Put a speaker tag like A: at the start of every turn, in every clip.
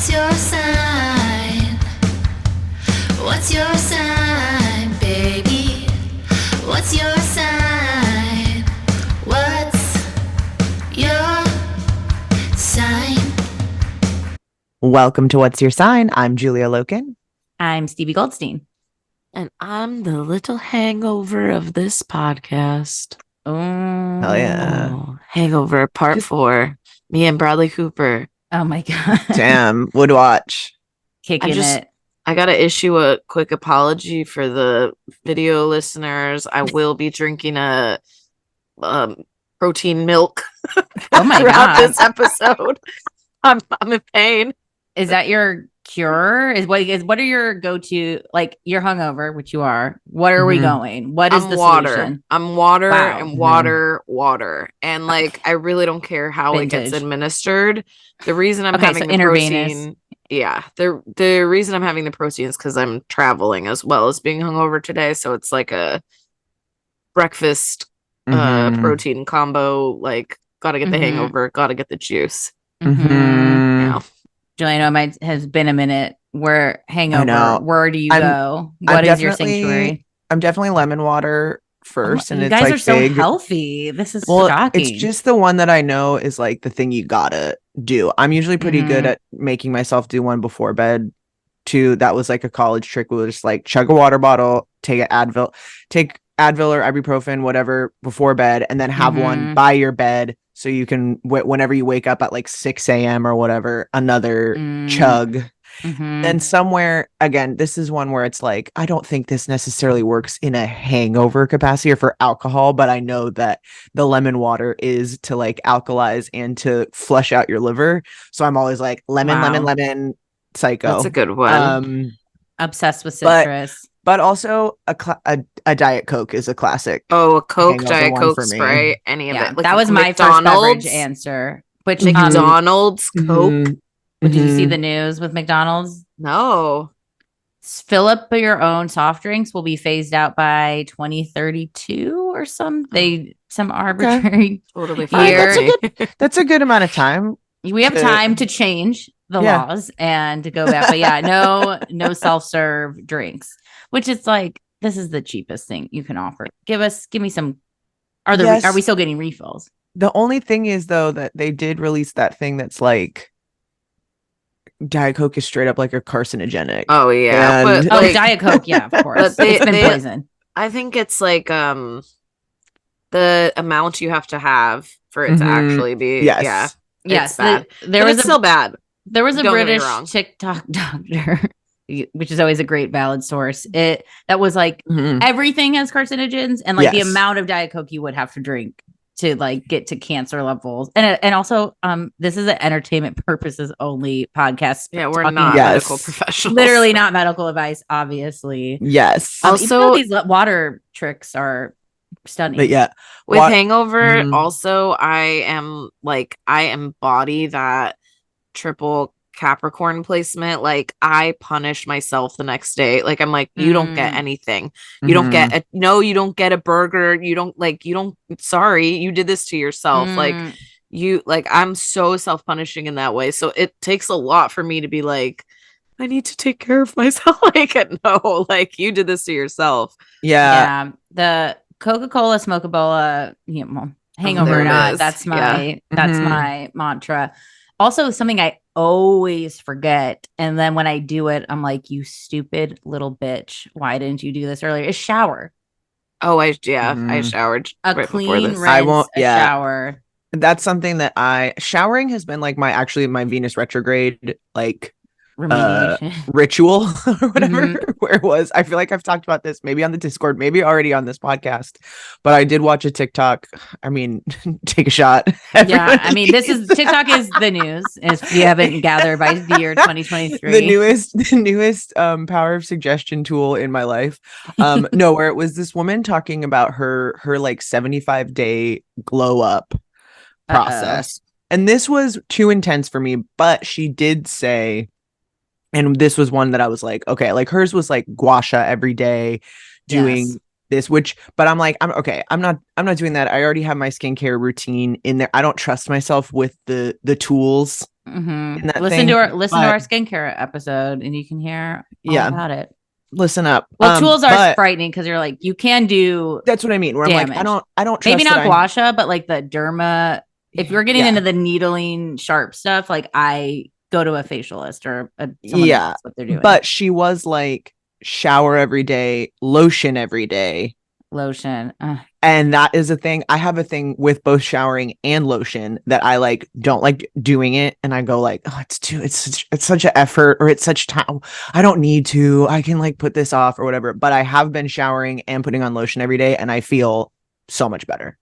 A: What's your sign? What's your sign, baby? What's your sign? What's your sign?
B: Welcome to What's Your Sign? I'm Julia Loken.
C: I'm Stevie Goldstein.
D: And I'm the little hangover of this podcast.
C: Oh,
B: Hell yeah.
D: Hangover Part 4. Me and Bradley Cooper.
C: Oh my God.
B: Damn, would watch.
C: Kicking it.
D: I got to issue a quick apology for the video listeners. I will be drinking a protein milk
C: Oh my
D: throughout
C: God.
D: this episode. I'm in pain.
C: Is that your cure? What are your go-to, like you're hungover, which you are. What are we going? What is the solution?
D: I'm water
C: Wow.
D: and water. And like, I really don't care how it gets
C: Vintage.
D: administered. The reason I'm having the
C: intravenous.
D: protein. Yeah. The reason I'm having the protein is because I'm traveling as well as being hungover today. So it's like a breakfast protein combo. Like, gotta get the hangover, gotta get the juice. Yeah.
C: Julia, I know it has been a minute. Where hangover? Where do you go? What is your sanctuary?
B: I'm definitely lemon water first, and
C: you
B: it's
C: guys
B: like
C: are so
B: big.
C: healthy. This is shocking.
B: It's just the one that I know is like the thing you gotta do. I'm usually pretty good at making myself do one before bed too. That was like a college trick. We'll just like chug a water bottle, take Advil or ibuprofen, whatever, before bed, and then have one by your bed. So you can, whenever you wake up at like 6 a.m. or whatever, another chug. Then somewhere, again, this is one where it's like, I don't think this necessarily works in a hangover capacity or for alcohol, but I know that the lemon water is to like alkalize and to flush out your liver. So I'm always like lemon, psycho.
D: That's a good one.
C: Obsessed with citrus.
B: But also a Diet Coke is a classic.
D: Oh, a Coke,
B: hangover
D: Diet
B: one
D: Coke
B: for me.
D: Sprite, any of it. Like
C: that was my first beverage answer. Which
D: McDonald's Coke.
C: Did you see the news with McDonald's?
D: No.
C: Fill up your own soft drinks will be phased out by 2032 or some arbitrary
D: Totally fine.
C: year.
B: That's a good amount of time.
C: We have time to change the laws and to go back. But yeah, no self-serve drinks, which is like, this is the cheapest thing you can offer. Give me some. Are we still getting refills?
B: The only thing is though, that they did release that thing that's like Diet Coke is straight up like a carcinogenic.
D: Oh yeah.
B: And
C: Diet Coke. Yeah, of course. It's been poison.
D: I think it's like, the amount you have to have for it to actually be.
B: Yes.
D: Yeah.
C: Yes.
D: Bad. It's still bad.
C: There was a
D: Don't get me
C: British
D: wrong.
C: TikTok doctor, which is always a great valid source. That was like everything has carcinogens, and like the amount of Diet Coke you would have to drink to like get to cancer levels. And also, this is an entertainment purposes only podcast.
D: Yeah, we're not medical professionals.
C: Literally not medical advice, obviously.
B: Yes.
C: Also, these water tricks are stunning.
B: But yeah,
D: with hangover, also I embody that triple Capricorn placement. Like, I punish myself the next day. Like, I'm like, you don't get anything. You don't get you don't get a burger. Sorry, you did this to yourself. I'm so self-punishing in that way. So it takes a lot for me to be like, I need to take care of myself. No, like, you did this to yourself.
C: Yeah. The Coca-Cola Smokabola, hangover or not, that's my mantra. Also, something I always forget, and then when I do it, I'm like, you stupid little bitch, why didn't you do this earlier? Is shower.
D: Oh, I showered
C: A
D: right
C: clean
D: before this.
C: rinse, shower.
B: That's something that showering has been like my Venus retrograde like ritual or whatever, where it was. I feel like I've talked about this maybe on the Discord, maybe already on this podcast, but I did watch a TikTok. I mean, take a shot.
C: Yeah, I mean, TikTok is the news, if you haven't gathered by the year 2023.
B: The newest power of suggestion tool in my life. No, where it was this woman talking about her like 75-day glow up process. And this was too intense for me, but she did say, and this was one that I was like, okay, like hers was like gua sha every day doing this, but I'm like, I'm not doing that. I already have my skincare routine in there. I don't trust myself with the tools in that
C: Listen
B: thing.
C: to our skincare episode, and you can hear all about it.
B: Listen up.
C: Well, tools are frightening because you're like, you can do.
B: That's what I mean. Where
C: damage.
B: I'm like, I don't. Trust
C: maybe not gua sha, but like the derma. If you're getting into the needling, sharp stuff, like I go to a facialist or someone that knows what they're doing.
B: But she was like, shower every day, lotion every day.
C: Lotion.
B: And that is a thing. I have a thing with both showering and lotion that I like don't like doing it. And I go like, oh, it's such an effort, or it's such time. I don't need to. I can like put this off or whatever. But I have been showering and putting on lotion every day, and I feel so much better.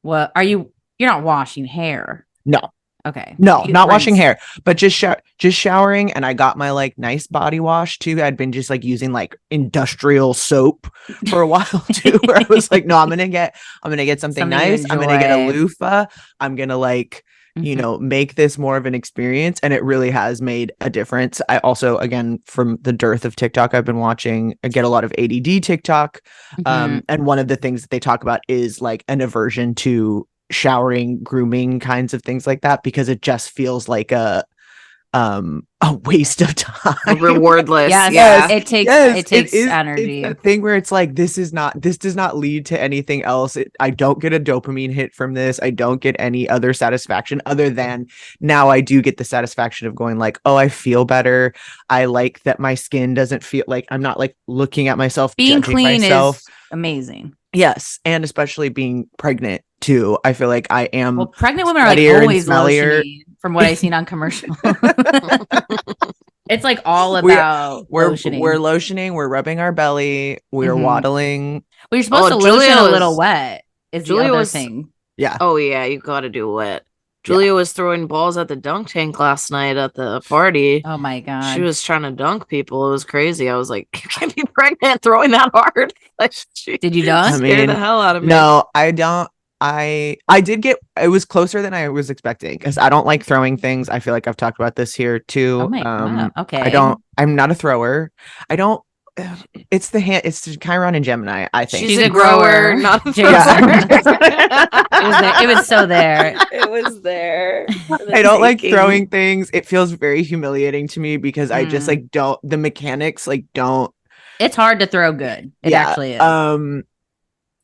C: Well, you're not washing hair?
B: No.
C: Okay.
B: No, not washing hair, but just showering. And I got my like nice body wash too. I'd been just like using like industrial soap for a while too, where I was like, no, I'm gonna get something nice. I'm gonna get a loofah. I'm gonna like, make this more of an experience. And it really has made a difference. I also, again, from the dearth of TikTok I've been watching, I get a lot of ADD TikTok. And one of the things that they talk about is like an aversion to showering, grooming, kinds of things like that, because it just feels like a waste of time,
D: rewardless.
C: It takes energy.
B: It's a thing where it's like, this does not lead to anything else. I don't get a dopamine hit from this. I don't get any other satisfaction other than now I do get the satisfaction of going like, oh, I feel better. I like that my skin doesn't feel like I'm not like looking at myself.
C: Being clean is amazing.
B: Yes, and especially being pregnant too. I feel like I am.
C: Well, pregnant women are like always lotiony, from what I've seen on commercial. It's like all about lotioning.
B: We're lotioning. We're rubbing our belly. We're waddling.
C: Well, you're supposed to lotion a little wet. Is the other thing?
B: Yeah.
D: Oh yeah, you got to do wet. Julia was throwing balls at the dunk tank last night at the party.
C: Oh my god.
D: She was trying to dunk people. It was crazy. I was like, you can't be pregnant throwing that hard. Like,
C: did you dunk?
D: Scared the hell out of me.
B: No, I don't. I did get, it was closer than I was expecting, because I don't like throwing things. I feel like I've talked about this here too.
C: Oh my god. Okay.
B: I'm not a thrower. It's the hand. It's Chiron and Gemini. I think
D: she's a grower, not a thrower.
C: It was so there.
D: It was there.
B: I don't like throwing things. It feels very humiliating to me because I just like don't. The mechanics like don't.
C: It's hard to throw good. It actually is.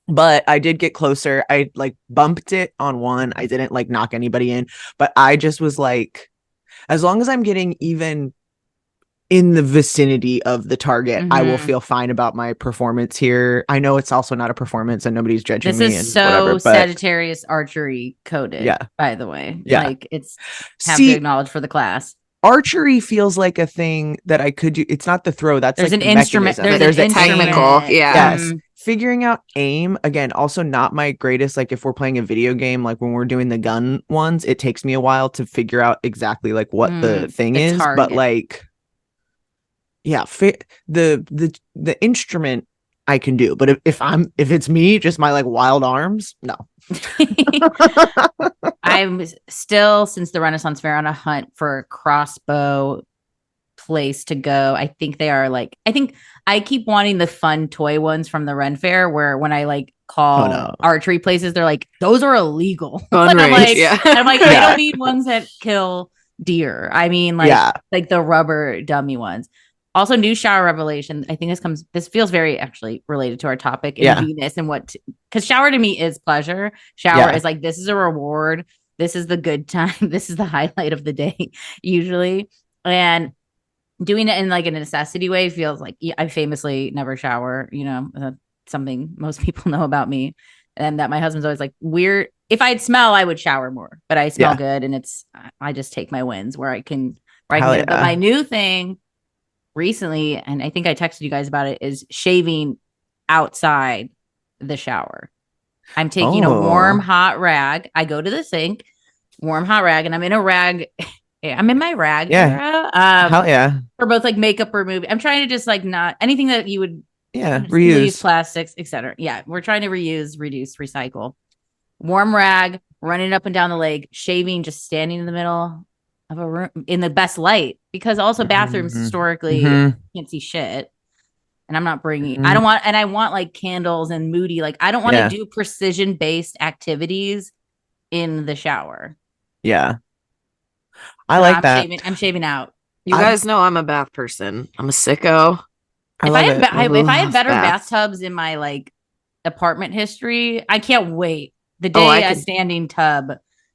B: But I did get closer. I like bumped it on one. I didn't like knock anybody in, but I just was like, as long as I'm getting even in the vicinity of the target, I will feel fine about my performance here. I know it's also not a performance and nobody's judging me.
C: This is so Sagittarius archery coded.
B: Yeah.
C: By the way.
B: Yeah.
C: Like it's to acknowledge for the class.
B: Archery feels like a thing that I could do. It's not the throw. That's
C: there's
B: like
C: an instrument.
B: There's
C: an
D: technical. Yeah.
B: Yes. Figuring out aim, again, also not my greatest. Like if we're playing a video game, like when we're doing the gun ones, it takes me a while to figure out exactly like what the thing is. Target. But like, yeah, the instrument I can do. But if it's me, just my like wild arms, no.
C: I'm still, since the Renaissance Fair, on a hunt for a crossbow place to go. I think I keep wanting the fun toy ones from the Ren Fair, where when I like call archery places, they're like, those are illegal.
D: I'm like,
C: I don't need ones that kill deer. I mean, like the rubber dummy ones. Also, new shower revelation. I think this feels very actually related to our topic in Venus and because shower to me is pleasure. Shower is like, this is a reward. This is the good time. This is the highlight of the day usually. And doing it in like a necessity way feels like I famously never shower, something most people know about me. And that my husband's always like, weird. If I'd smell, I would shower more, but I smell good. And I just take my wins where I can. But my new thing recently, and I think I texted you guys about it, is shaving outside the shower. I'm taking a warm hot rag. I go to the sink, warm hot rag, and I'm in a rag. I'm in my rag era.
B: Hell yeah.
C: For both like makeup removing. I'm trying to just like not anything that you would
B: reuse
C: plastics, etc. Yeah, we're trying to reuse, reduce, recycle. Warm rag, running up and down the leg, shaving, just standing in the middle of a room in the best light, because also bathrooms historically can't see shit. And I'm not bringing I want like candles and moody, like I don't want to do precision based activities in the shower.
B: Yeah. I like that.
C: I'm shaving out.
D: You guys know I'm a bath person. I'm a sicko.
C: If I had better
D: baths.
C: bathtubs in my like apartment history, I can't wait. The day a standing tub.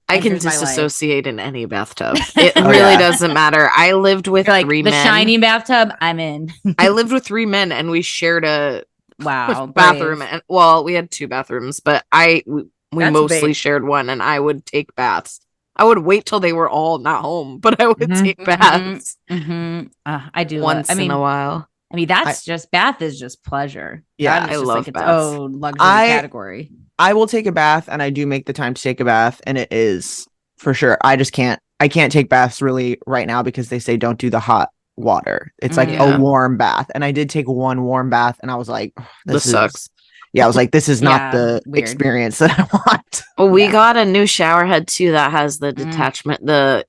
D: I can disassociate in any bathtub. It really doesn't matter. I lived with
C: like
D: 3
C: the
D: men.
C: shiny bathtub. I'm in.
D: I lived with 3 men, and we shared a
C: bathroom.
D: And well, we had 2 bathrooms, but we mostly shared one. And I would take baths. I would wait till they were all not home, but I would take baths.
C: I do
D: once in a while.
C: I mean, that's just bath is just pleasure.
B: Yeah,
C: I
B: love
C: like its own luxury category.
B: I will take a bath, and I do make the time to take a bath, and it is for sure. I can't take baths really right now because they say don't do the hot water. It's like a warm bath, and I did take one warm bath, and I was like, this
D: sucks.
B: Yeah, I was like, this is not the experience that I want.
D: Well, we got a new shower head too that has the detachment, the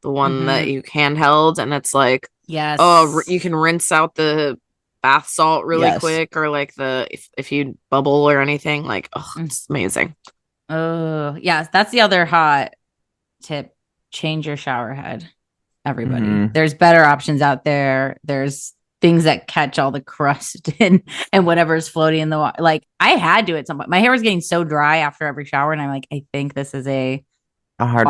D: one that you handheld, and it's like, you can rinse out the bath salt really quick, or like if you bubble or anything, like, it's amazing.
C: Oh yeah, that's the other hot tip. Change your shower head, everybody. There's better options out there. There's things that catch all the crust and whatever's floating in the water. Like I had to at some point. My hair was getting so dry after every shower, and I'm like, I think this is a hard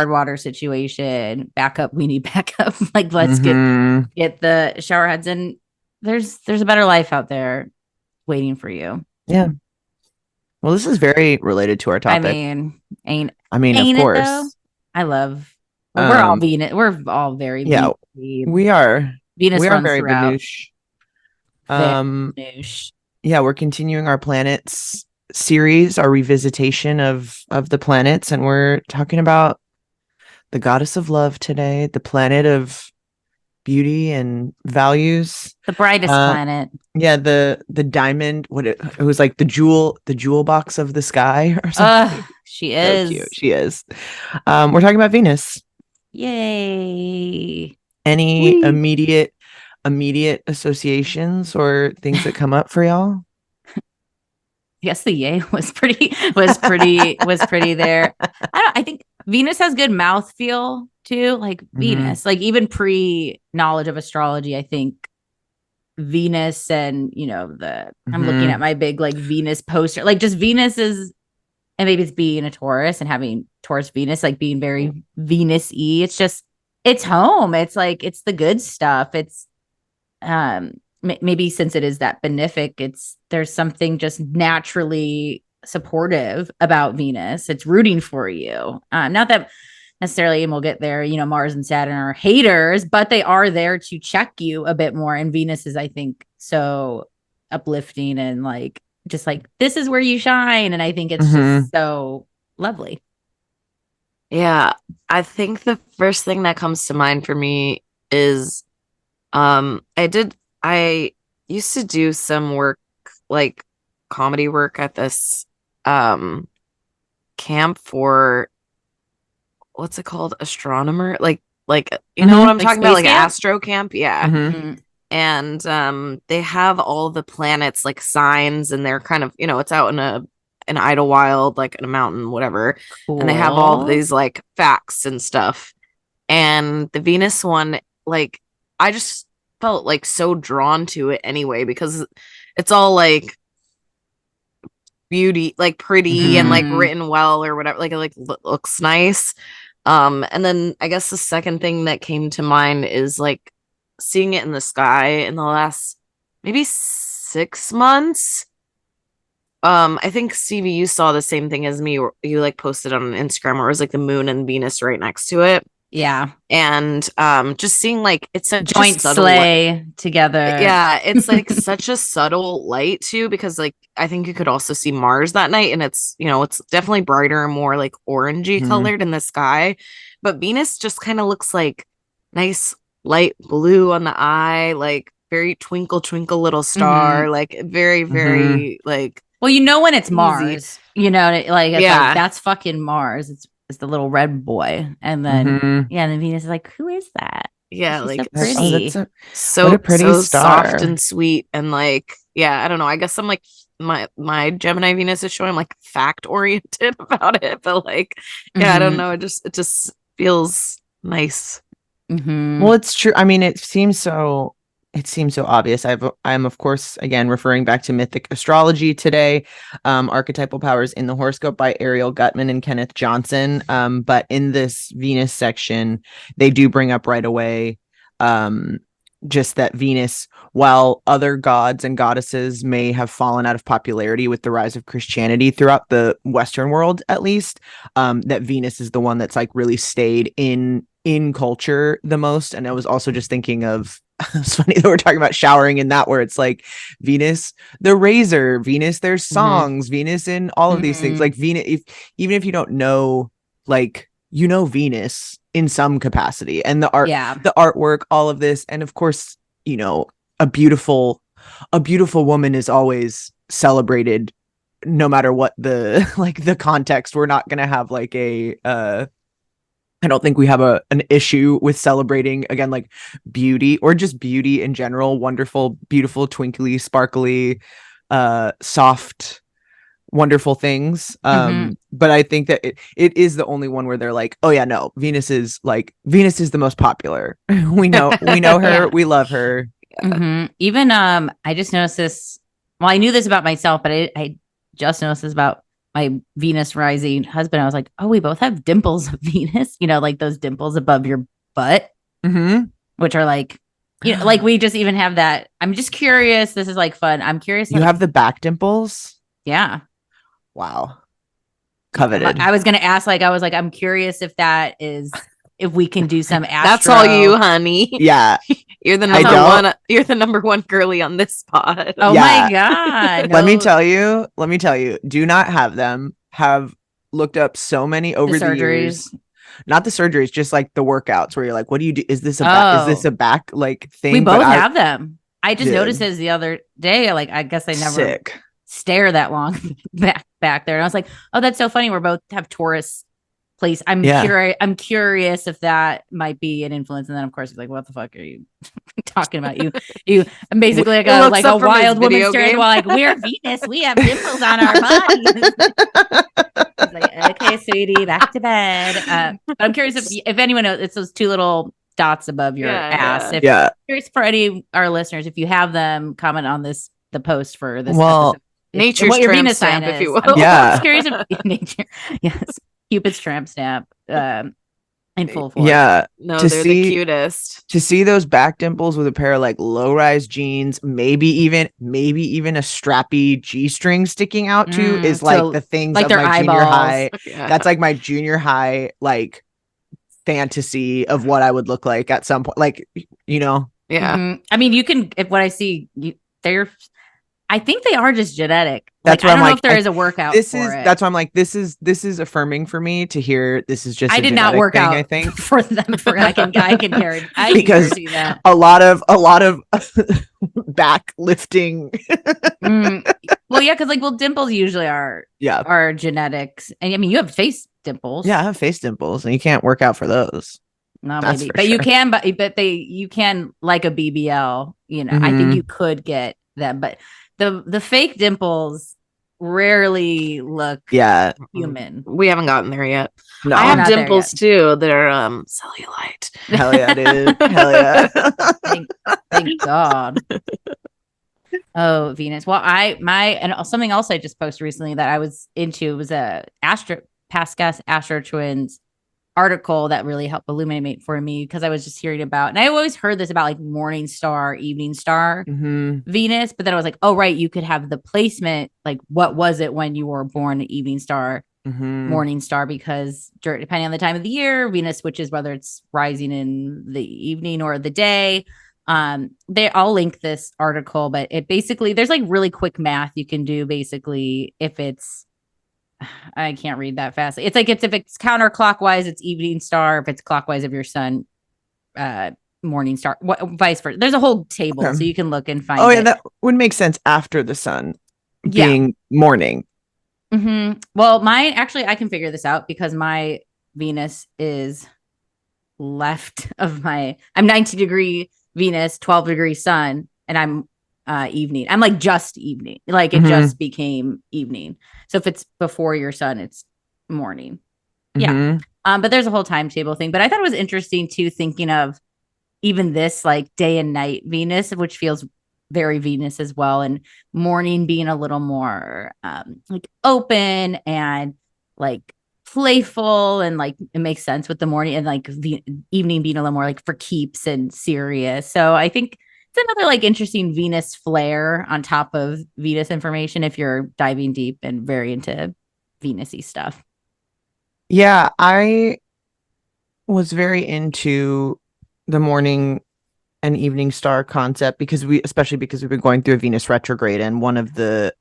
C: water situation. Backup. We need backup. Like let's get the shower heads, and there's a better life out there waiting for you.
B: Yeah. Well, this is very related to our topic.
C: I mean, of course. I love. Well, we're all Venus. We're all very
B: we are.
C: Venus
B: we
C: runs
B: are very
C: throughout.
B: Venush. Yeah, we're continuing our planets series, our revisitation of the planets, and we're talking about the goddess of love today, the planet of beauty and values,
C: the brightest planet.
B: Yeah, the diamond. It was like the jewel box of the sky or something.
C: She is.
B: So cute. She is. We're talking about Venus.
C: Yay!
B: Any immediate associations or things that come up for y'all?
C: Yes, the yay was pretty there. I think Venus has good mouthfeel too, like Venus, like even pre-knowledge of astrology, I think Venus and I'm looking at my big like Venus poster, like just Venus is, and maybe it's being a Taurus and having Taurus Venus, like being very Venus-y. It's just, it's home. It's like, it's the good stuff. It's, maybe since it is that benefic, there's something just naturally supportive about Venus. It's rooting for you. Not that necessarily, and we'll get there, Mars and Saturn are haters, but they are there to check you a bit more. And Venus is, I think, so uplifting and like, just like, this is where you shine. And I think it's just so lovely.
D: Yeah. I think the first thing that comes to mind for me is, I used to do some work, like comedy work at this, camp for, what's it called? Astronomer, like you know what I'm talking about, like astro camp. Yeah. And they have all the planets like signs, and they're kind of, it's out in an Idlewild, like in a mountain, whatever. Cool. And they have all these like facts and stuff. And the Venus one, like, I just felt like so drawn to it anyway, because it's all like beauty, like pretty and like written well or whatever, like it looks nice. And then I guess the second thing that came to mind is like seeing it in the sky in the last maybe 6 months. I think Stevie, you saw the same thing as me. You like posted on Instagram where it was like the moon and Venus right next to it.
C: Yeah.
D: And just seeing like it's a
C: joint sleigh together.
D: Yeah, it's like such a subtle light too, because like I think you could also see Mars that night, and it's it's definitely brighter and more like orangey colored in the sky. But Venus just kind of looks like nice light blue on the eye, like very twinkle twinkle little star, like very very like,
C: well, when it's Mars, like it's like, that's fucking Mars. It's the little red boy, and then and then Venus is like, who is that?
D: Yeah,
C: she's
D: like
C: so pretty,
D: so pretty, so star. Soft and sweet, and like, yeah, I don't know. I guess I'm like my Gemini Venus is showing like fact oriented about it, but like, yeah, I don't know. It just feels nice.
B: Well, it's true. I mean, it seems so obvious. I'm of course again referring back to Mythic Astrology today, Archetypal Powers in the Horoscope by Ariel Gutman and Kenneth Johnson. But in this Venus section, they do bring up right away just that Venus, while other gods and goddesses may have fallen out of popularity with the rise of Christianity throughout the Western world, at least, that Venus is the one that's like really stayed in culture the most. And I was also just thinking of, it's funny that we're talking about showering in that, where it's like Venus the razor, Venus there's songs, Venus in all of these things, like Venus, even if you don't know, like, you know, Venus in some capacity, and the art, the artwork, all of this. And of course, you know, a beautiful woman is always celebrated no matter what the like the context. We're not gonna have like a I don't think we have an issue with celebrating, again, like beauty or just beauty in general. Wonderful, beautiful, twinkly, sparkly, soft, wonderful things. But I think that it is the only one where they're like, oh yeah, no, Venus is the most popular. we know her, we love her.
C: Even I just noticed this. Well, I knew this about myself, but I just noticed this about my Venus rising husband. I was like, oh, we both have dimples of Venus, you know, like those dimples above your butt, which are like, you know, like we just even have that. I'm just curious. This is like fun. I'm curious.
B: You have the back dimples?
C: Yeah.
B: Wow. Coveted.
C: I was going to ask, like, I'm curious if we can do some astro.
D: That's all you, honey.
B: Yeah.
D: You're the number one. You're the number one girly on this pod.
C: Oh my God.
B: No. Let me tell you, do not have them. Have looked up so many over the years. Not the surgeries, just like the workouts where you're like, what do you do? Is this a back like thing?
C: We both have them. I just noticed this the other day. Like, I guess I never stare that long back there. And I was like, oh, that's so funny. We both have Taurus place. I'm curious if that might be an influence. And then of course he's like, what the fuck are you talking about? You I'm basically like a wild woman staring while like, we're Venus, we have dimples on our bodies. He's like, okay, sweetie, back to bed. But I'm curious if anyone knows, it's those two little dots above your ass. Curious for any of our listeners, if you have them, comment on the post for this episode.
D: Nature's tramp stamp, if you will.
C: I was curious if nature, yes, Cupid's tramp stamp, in full force.
B: Yeah,
D: no, they're the cutest.
B: To see those back dimples with a pair of like low-rise jeans, maybe even a strappy G-string sticking out too, is like the things like of my junior high. Yeah. That's like my junior high like fantasy of what I would look like at some point. Like, you know,
C: I mean, you can. If what I see, they're. I think they are just genetic.
B: That's
C: like, I don't know if there is a workout for it.
B: That's why I'm like, this is affirming for me to hear. This is just
C: I did not work out.
B: I think
C: for them. I can carry.
B: Because
C: can that.
B: a lot of back lifting.
C: Well, yeah, because dimples usually are genetics, and I mean, you have face dimples.
B: Yeah, I have face dimples, and you can't work out for those.
C: No, maybe, but you can. But you can like a BBL. You know, I think you could get them, but. The fake dimples rarely look human.
D: We haven't gotten there yet.
B: No,
D: I have dimples too. They're cellulite.
B: Hell yeah, dude. Hell yeah.
C: Thank God. Oh, Venus. Well, and something else I just posted recently that I was into was a Podcat Astro Twins article that really helped illuminate for me, because I was just hearing about, and I always heard this about like morning star, evening star, Venus, but then I was like, oh right, you could have the placement, like what was it when you were born, evening star, morning star, because depending on the time of the year, Venus switches whether it's rising in the evening or the day. I'll link this article, but it basically, there's like really quick math you can do basically if it's, I can't read that fast. It's like if it's counterclockwise, it's evening star. If it's clockwise of your sun, morning star. Vice versa. There's a whole table, so you can look and find.
B: Oh yeah, that would make sense after the sun being morning.
C: Well, mine actually, I can figure this out because my Venus is left of my. I'm 90-degree Venus, 12-degree sun, and I'm evening. I'm like just evening. Like it just became evening. So if it's before your sun, it's morning. Yeah. But there's a whole timetable thing. But I thought it was interesting too, thinking of even this like day and night Venus, which feels very Venus as well, and morning being a little more like open and like playful, and like it makes sense with the morning, and like evening being a little more like for keeps and serious. So I think it's another like interesting Venus flair on top of Venus information if you're diving deep and very into Venus-y stuff.
B: Yeah, I was very into the morning and evening star concept especially because we've been going through a Venus retrograde, and one of the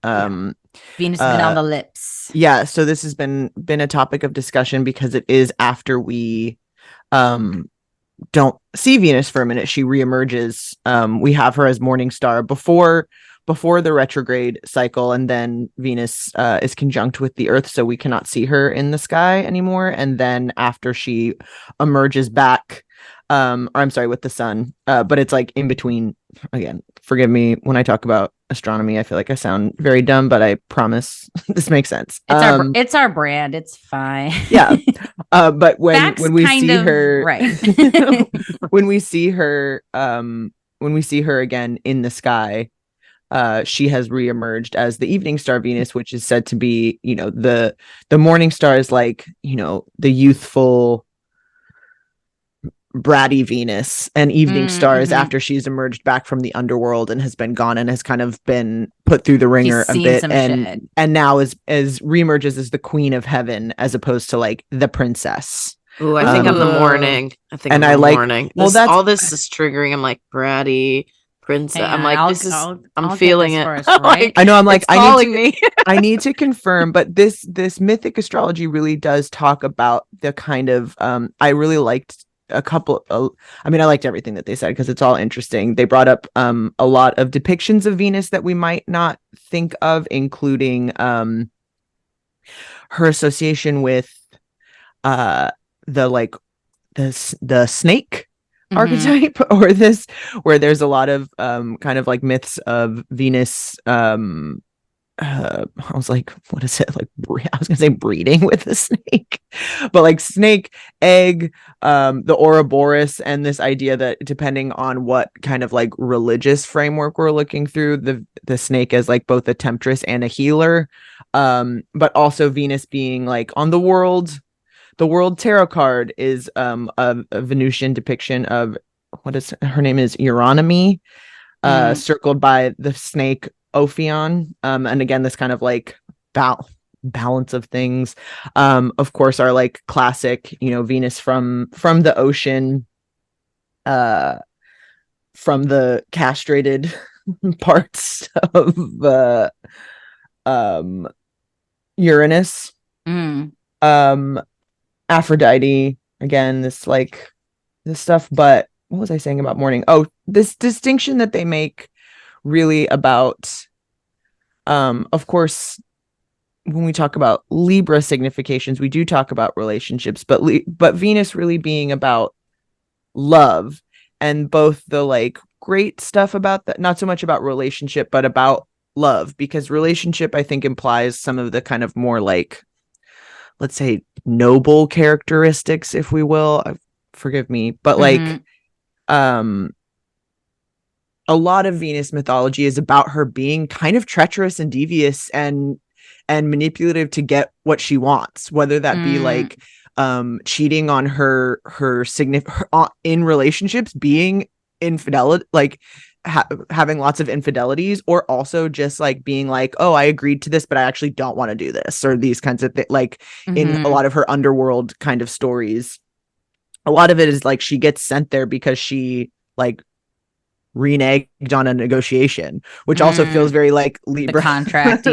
C: Venus has been on the lips.
B: Yeah, so this has been a topic of discussion because it is after we don't see Venus for a minute. She reemerges. We have her as morning star before the retrograde cycle, and then Venus is conjunct with the Earth, so we cannot see her in the sky anymore. And then after she emerges back, or I'm sorry, with the sun, but it's like in between. Again, forgive me when I talk about astronomy. I feel like I sound very dumb, but I promise this makes sense.
C: It's our brand. It's fine.
B: Yeah. But when we see her,
C: right.
B: when we see her again in the sky, she has reemerged as the evening star Venus, which is said to be, the morning star is like, the youthful, bratty Venus, and evening stars after she's emerged back from the underworld and has been gone and has kind of been put through the ringer a bit, and now is reemerges as the queen of heaven as opposed to like the princess.
D: Ooh, I think I'm the morning. Morning. Well, all this is triggering. I'm like bratty princess. I'm like, I'm feeling it.
C: First, right?
B: I know. I'm like,
D: I
B: need to confirm, but this mythic astrology really does talk about the kind of I really liked I liked everything that they said because it's all interesting. They brought up a lot of depictions of Venus that we might not think of, including her association with the snake archetype, or this, where there's a lot of kind of like myths of Venus. I was like, what is it? Like, I was gonna say breeding with a snake, but like snake, egg, the Ouroboros, and this idea that depending on what kind of like religious framework we're looking through, the snake as like both a temptress and a healer, but also Venus being like on the world tarot card is a Venusian depiction of her name is Eurynomy, circled by the snake Ophion, and again this kind of like balance of things, of course, are like classic, Venus from the ocean, from the castrated parts of Uranus, Aphrodite, again this stuff. But what was I saying about morning? Oh, this distinction that they make really about, of course, when we talk about Libra significations, we do talk about relationships, but Venus really being about love, and both the like great stuff about that, not so much about relationship, but about love, because relationship I think implies some of the kind of more like, let's say, noble characteristics, if we will. Forgive me, but like a lot of Venus mythology is about her being kind of treacherous and devious and manipulative to get what she wants, whether that be like cheating on her in relationships, being infidelity, like having lots of infidelities, or also just like being like, oh, I agreed to this, but I actually don't want to do this, or these kinds of things. Like in a lot of her underworld kind of stories, a lot of it is like she gets sent there because she like reneged on a negotiation, which also feels very like Libra
C: contract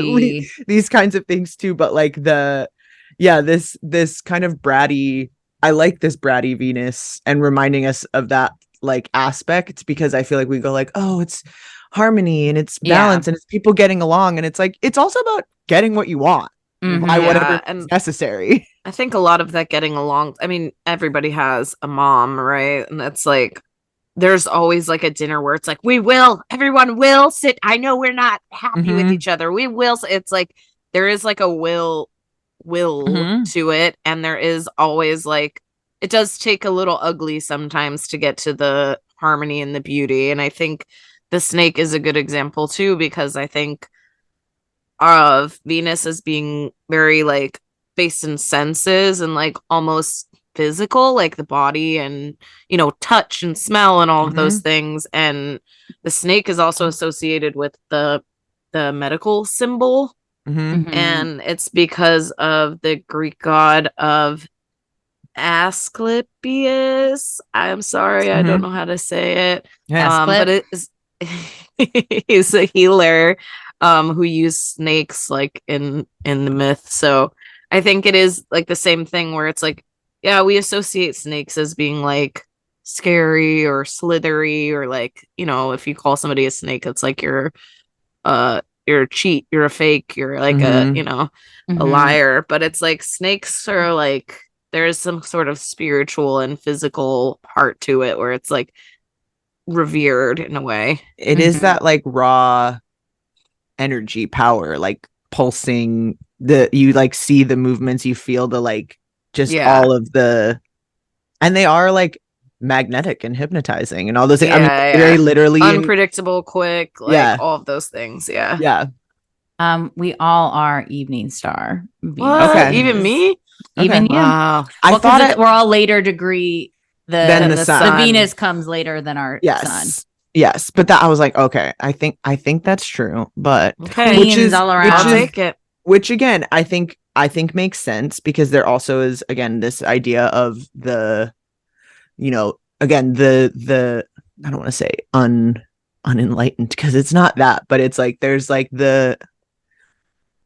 B: these kinds of things too. But like this kind of bratty, I like this bratty Venus, and reminding us of that like aspect, because I feel like we go like, oh, it's harmony and it's balance and it's people getting along, and it's like it's also about getting what you want by whatever is necessary.
D: I think a lot of that getting along, I mean, everybody has a mom, right? And that's like, there's always like a dinner where it's like, everyone will sit. I know we're not happy with each other. We will. It's like, there is like a will will to it, and there is always like it does take a little ugly sometimes to get to the harmony and the beauty. And I think the snake is a good example too, because I think of Venus as being very like based in senses and like almost physical, like the body and touch and smell and all of those things. And the snake is also associated with the medical symbol. And it's because of the Greek god of Asclepius. I'm sorry, I don't know how to say it. But it is he's a healer who used snakes like in the myth. So I think it is like the same thing where it's like, yeah, we associate snakes as being like scary or slithery, or like, if you call somebody a snake, it's like you're a cheat, you're a fake, you're like a liar. But it's like snakes are like, there's some sort of spiritual and physical part to it where it's like revered in a way.
B: It is that like raw energy power, like pulsing, you like see the movements, you feel the like just all of the, and they are like magnetic and hypnotizing and all those things. I mean, very literally
D: unpredictable, quick, like all of those things.
B: Yeah.
C: We all are evening star.
D: Okay. Even me?
C: Even you.
D: Wow.
C: I thought we're all later degree.
B: Than the sun.
C: The Venus comes later than our sun.
B: Yes, but that I was like, okay, I think that's true, but
C: which is all around.
D: I'll take it.
B: Which again, I think makes sense, because there also is again this idea of the, again the I don't want to say unenlightened, because it's not that, but it's like there's like the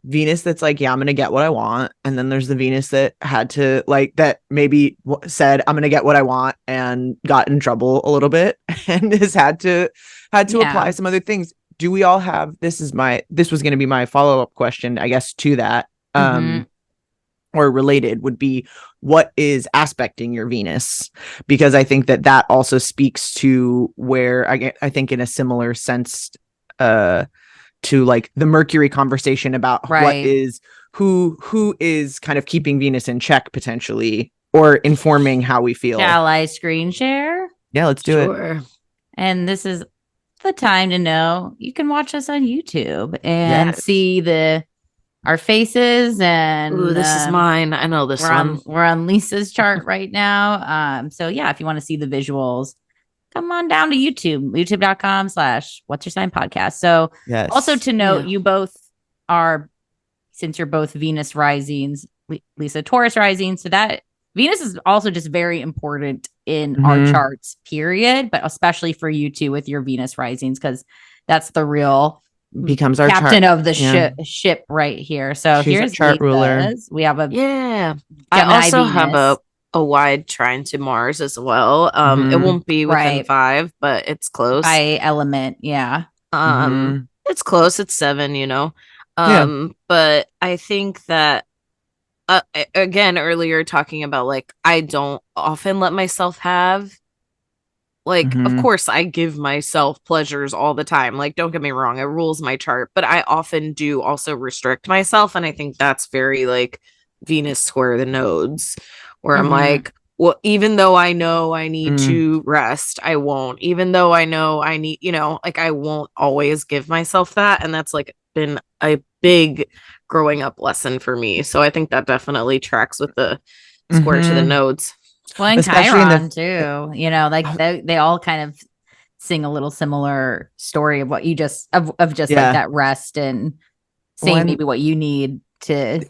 B: Venus that's like, yeah, I'm gonna get what I want, and then there's the Venus that had to like that maybe said I'm gonna get what I want and got in trouble a little bit and has had to apply some other things. Do we all have this was going to be my follow-up question, I guess, to that or related would be, what is aspecting your Venus? Because I think that also speaks to where I think in a similar sense to like the Mercury conversation about what is who is kind of keeping Venus in check potentially, or informing how we feel.
C: Shall I screen share?
B: Yeah, let's do it.
C: And this is the time to know you can watch us on YouTube and see our faces. And
D: this is mine. I know this one.
C: We're on Lisa's chart right now. So yeah, if you want to see the visuals, come on down to YouTube, youtube.com/What's Your Sign Podcast. So also to note, you both are, since you're both Venus risings, Lisa Taurus rising, so that Venus is also just very important in our charts, period, but especially for you two with your Venus risings, because that's the real
B: becomes our
C: captain of the ship right here. So here's
B: chart ruler.
C: We have a
D: Gemini I also
C: Venus.
D: Have a wide trine to Mars as well. It won't be within 5, but it's close
C: by element.
D: It's close. It's 7, but I think that again, earlier talking about like, I don't often let myself have like, of course I give myself pleasures all the time, like, don't get me wrong, it rules my chart, but I often do also restrict myself. And I think that's very like Venus square the nodes, where I'm like, well, even though I know I need to rest, I won't. Even though I know I need, like, I won't always give myself that. And that's like been a big growing up lesson for me. So I think that definitely tracks with the square to the nodes.
C: Well, and Chiron too, like they all kind of sing a little similar story of what you just of just like that rest and saying maybe what you need to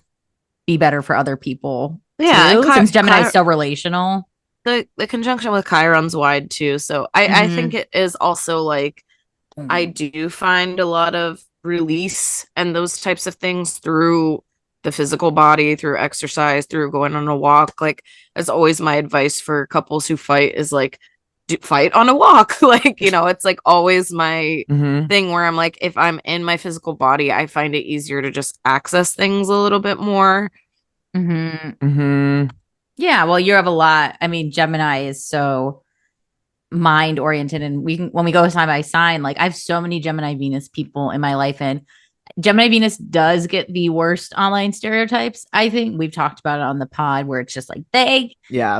C: be better for other people. Yeah, since Gemini is so relational.
D: The conjunction with Chiron's wide too. So I think it is also like, I do find a lot of release and those types of things through the physical body, through exercise, through going on a walk. Like, as always, my advice for couples who fight is like, fight on a walk. Like, it's like always my thing where I'm like, if I'm in my physical body, I find it easier to just access things a little bit more.
C: Yeah, well, you have a lot. I mean, Gemini is so mind oriented, and when we go sign by sign, like, I have so many Gemini Venus people in my life, and Gemini Venus does get the worst online stereotypes. I think we've talked about it on the pod where it's just like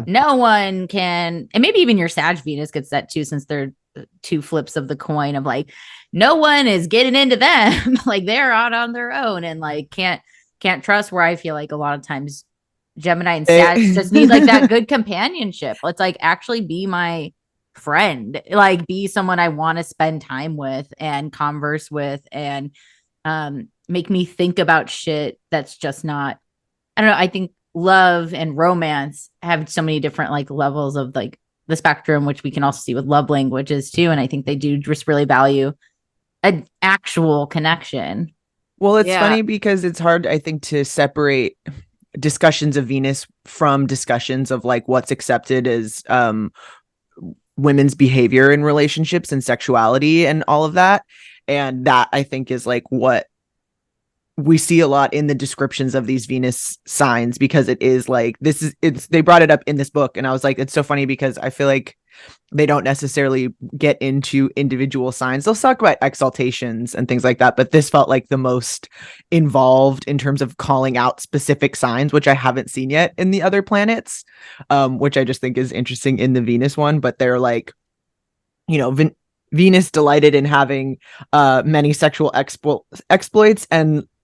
C: no one can, and maybe even your Sag Venus gets that too, since they're two flips of the coin of like, no one is getting into them. Like they're out on their own and like can't trust, where I feel like a lot of times Gemini and Sag just need like that good companionship. Let's like actually be my friend, like be someone I want to spend time with and converse with and make me think about shit that's just not, I don't know. I think love and romance have so many different like levels of like the spectrum, which we can also see with love languages too. And I think they do just really value an actual connection.
B: Well, it's funny because it's hard, I think, to separate discussions of Venus from discussions of like what's accepted as women's behavior in relationships and sexuality and all of that. And that I think is like what we see a lot in the descriptions of these Venus signs, because it is like, they brought it up in this book. And I was like, it's so funny because I feel like they don't necessarily get into individual signs. They'll talk about exaltations and things like that. But this felt like the most involved in terms of calling out specific signs, which I haven't seen yet in the other planets, which I just think is interesting in the Venus one. But they're like, you know, Venus delighted in having many sexual exploits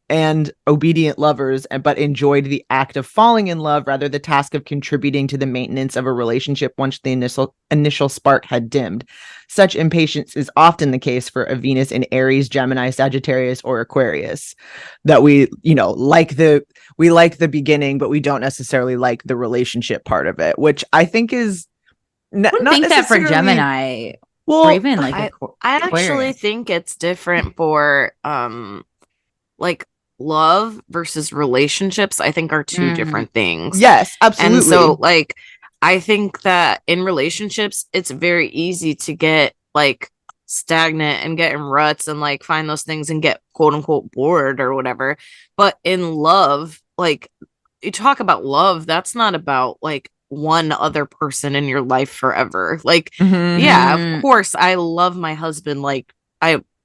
B: and obedient lovers, but enjoyed the act of falling in love rather the task of contributing to the maintenance of a relationship once the initial spark had dimmed. Such impatience is often the case for a Venus in Aries, Gemini, Sagittarius, or Aquarius. That we like the beginning, but we don't necessarily like the relationship part of it, which I think is not
C: think that for Gemini. Well, or even like
D: I actually think it's different for like love versus relationships. I think are two different things.
B: Yes, absolutely.
D: And so like I think that in relationships it's very easy to get like stagnant and get in ruts and like find those things and get quote unquote bored or whatever. But in love, like you talk about love, that's not about like one other person in your life forever. Like yeah, of course I love my husband, like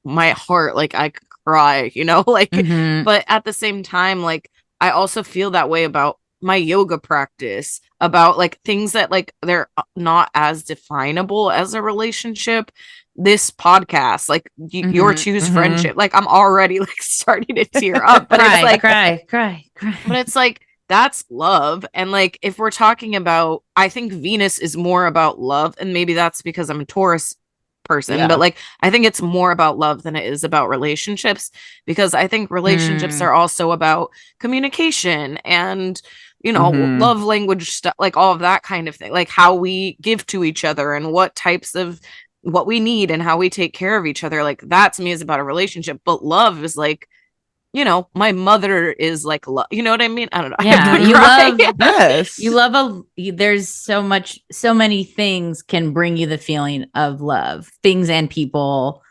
D: my heart, like I could cry, you know, like but at the same time, like I also feel that way about my yoga practice, about like things that like they're not as definable as a relationship. This podcast, like your choose friendship, like I'm already like starting to tear up, but it's like
C: cry.
D: But it's like that's love. And like if we're talking about, I think Venus is more about love, and maybe that's because I'm a Taurus person, but like I think it's more about love than it is about relationships, because I think relationships are also about communication and you know love language stuff, like all of that kind of thing, like how we give to each other and what types of what we need and how we take care of each other. Like that to me is about a relationship. But love is like, you know, my mother is like love, you know what I mean? I don't know.
C: Yeah, you love yes. You love there's so many things can bring you the feeling of love. Things and people,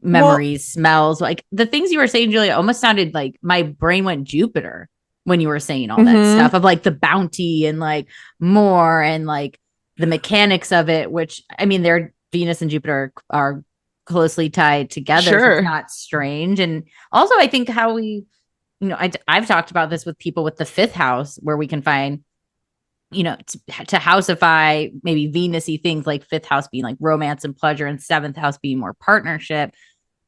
C: memories, smells. Like the things you were saying, Julia, almost sounded like my brain went Jupiter when you were saying all that stuff of like the bounty and like more and like the mechanics of it, which I mean, they're Venus and Jupiter are closely tied together. So it's not strange. And also I think how we, you know, I've talked about this with people with the fifth house, where we can find, you know, to houseify maybe Venus-y things, like fifth house being like romance and pleasure and seventh house being more partnership,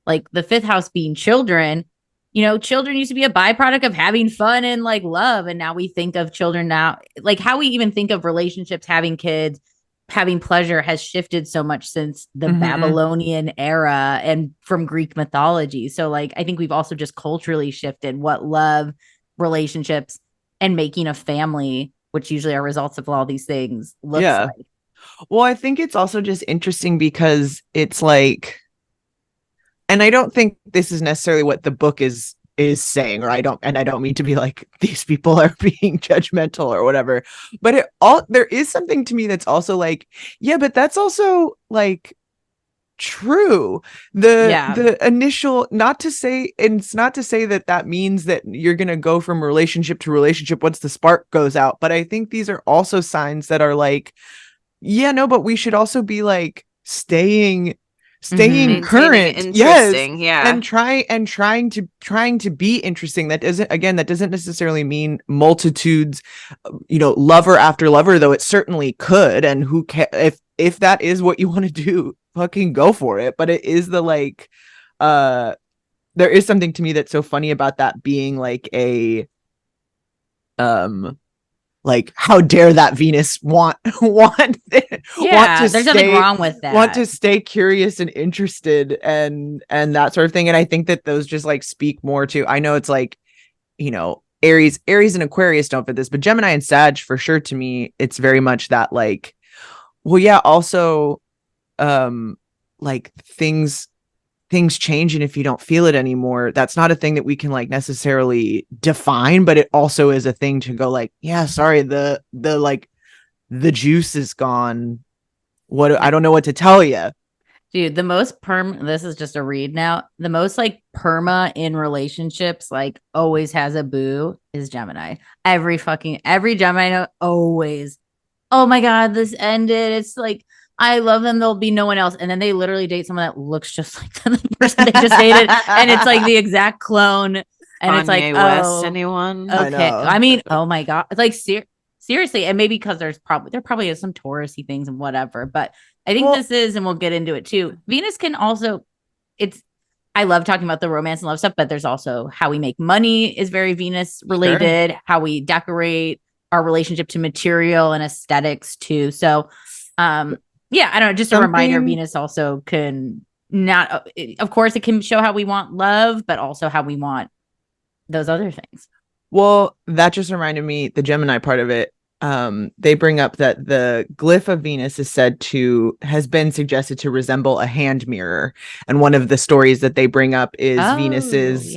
C: like the fifth house being children. You know, children used to be a byproduct of having fun and like love. And now we think of children now, like how we even think of relationships, having kids, having pleasure has shifted so much since the Babylonian era and from Greek mythology. So like, I think we've also just culturally shifted what love, relationships, and making a family, which usually are results of all these things, looks like.
B: Well, I think it's also just interesting because it's like, and I don't think this is necessarily what the book is saying, or I don't mean to be like these people are being judgmental or whatever, but there is something to me that's also like, yeah, but that's also like true. The initial, not to say, and it's not to say that means that you're gonna go from relationship to relationship once the spark goes out, but I think these are also signs that are like, yeah, no, but we should also be like staying staying
D: Maintaining
B: current,
D: it
B: yes,
D: interesting, yeah.
B: and trying to be interesting. That doesn't necessarily mean multitudes, lover after lover, though it certainly could. And who can, if that is what you want to do, fucking go for it. But it is the like, there is something to me that's so funny about that being like a, like, how dare that Venus want
C: Yeah, there's nothing wrong with that.
B: Want to stay curious and interested and that sort of thing. And I think that those just like speak more to, I know it's like, Aries and Aquarius don't fit this, but Gemini and Sag for sure, to me, it's very much that like, well, yeah, also, like things change, and if you don't feel it anymore, that's not a thing that we can like necessarily define, but it also is a thing to go like, yeah, sorry, the like the juice is gone. I don't know what to tell you.
C: Dude, the most this is just a read now. The most like perma in relationships, like always has a boo, is Gemini. Every Gemini I know always, oh my God, this ended. It's like, I love them. There'll be no one else. And then they literally date someone that looks just like the person they just dated. And it's like the exact clone. And
D: Kanye
C: it's like,
D: West, anyone?
C: Okay. I mean, oh my God. It's like, seriously. And maybe because there probably is some touristy things and whatever. But I think this is, and we'll get into it too. Venus can also, I love talking about the romance and love stuff, but there's also how we make money is very Venus related, sure. How we decorate, our relationship to material and aesthetics too. So, yeah, I don't know. Just a reminder, Venus also can not, of course, it can show how we want love, but also how we want those other things.
B: Well, that just reminded me, the Gemini part of it. They bring up that the glyph of Venus has been suggested to resemble a hand mirror. And one of the stories that they bring up is Venus's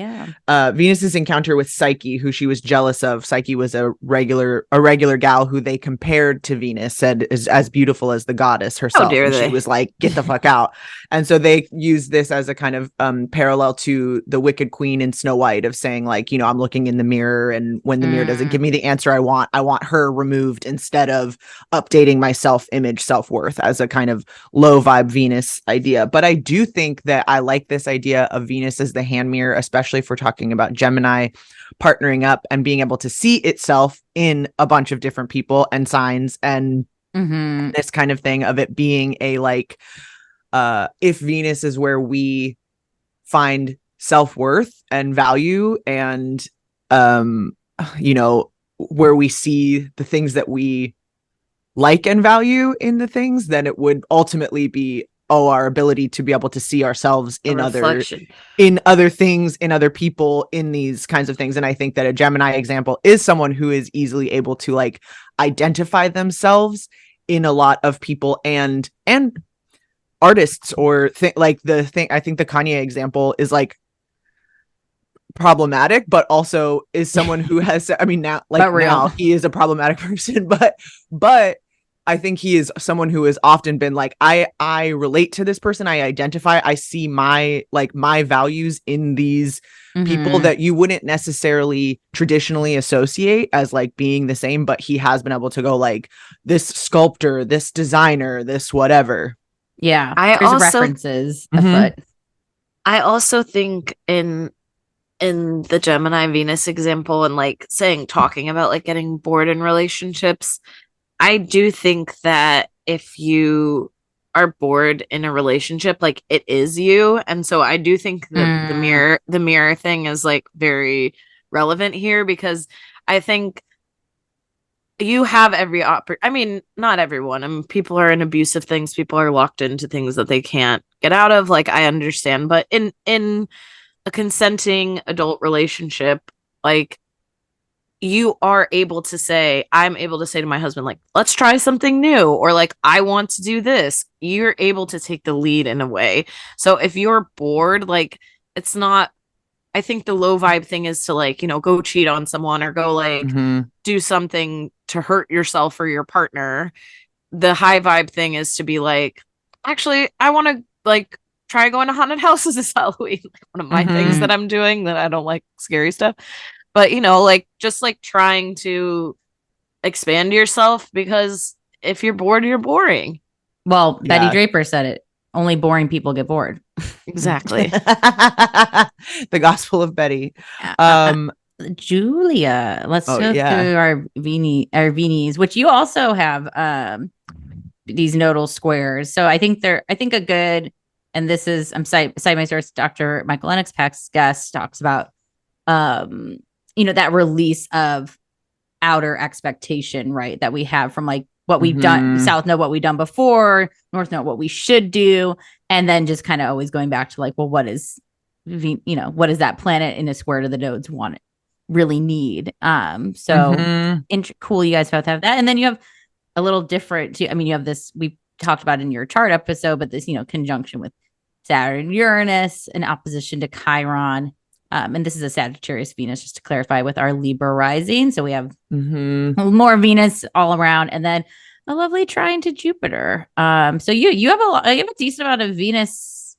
B: encounter with Psyche, who she was jealous of. Psyche was a regular gal who they compared to Venus, said is as beautiful as the goddess herself. And she was like, get the fuck out. And so they use this as a kind of parallel to the Wicked Queen in Snow White, of saying like, I'm looking in the mirror, and when the mirror doesn't give me the answer I want her removed, instead of updating my self-image, self-worth, as a kind of low vibe Venus idea. But I do think that I like this idea of Venus as the hand mirror, especially if we're talking about Gemini partnering up and being able to see itself in a bunch of different people and signs, and this kind of thing of it being a like, if Venus is where we find self-worth and value, and where we see the things that we like and value in the things, then it would ultimately be our ability to be able to see ourselves in other things, in other people, in these kinds of things. And I think that a Gemini example is someone who is easily able to like identify themselves in a lot of people and artists, or I think the Kanye example is like problematic, but also is someone who has, I mean, now he is a problematic person, but I think he is someone who has often been like, I relate to this person, I identify, I see my values in these people that you wouldn't necessarily traditionally associate as like being the same, but he has been able to go like, this sculptor, this designer, this whatever.
C: Yeah, there's references afoot.
D: I also think in the Gemini Venus example, and like talking about like getting bored in relationships, I do think that if you are bored in a relationship, like it is you. And so I do think that the mirror thing is like very relevant here, because I think you have every I mean, not everyone. I mean, people are in abusive things, people are locked into things that they can't get out of. Like, I understand, but in a consenting adult relationship, like, you are able to say, I'm able to say to my husband, like, let's try something new, or like, I want to do this. You're able to take the lead in a way. So if you're bored, like, it's not, I think the low vibe thing is to like, go cheat on someone, or go like do something to hurt yourself or your partner. The high vibe thing is to be like, actually, I want to like try going to haunted houses this Halloween. Like, one of my things that I'm doing, that I don't like scary stuff. But, like, just like trying to expand yourself, because if you're bored, you're boring.
C: Well, Betty Draper said it only boring people get bored.
D: Exactly.
B: The Gospel of Betty.
C: Julia, let's go through our Vinis, which you also have these nodal squares. So I think a good, and this is, I'm side my source, Dr. Michael Lennox Peck's guest talks about, that release of outer expectation, right? That we have from like what we've done, South Node, what we've done before, North Node, what we should do. And then just kind of always going back to like, well, what is that planet in a square to the nodes really need? Cool. You guys both have that. And then you have a little different, I mean, you have this, we talked about in your chart episode, but this, conjunction with Saturn, Uranus, in opposition to Chiron. And this is a Sagittarius Venus, just to clarify, with our Libra rising. So we have more Venus all around, and then a lovely trine to Jupiter. So you have a decent amount of Venus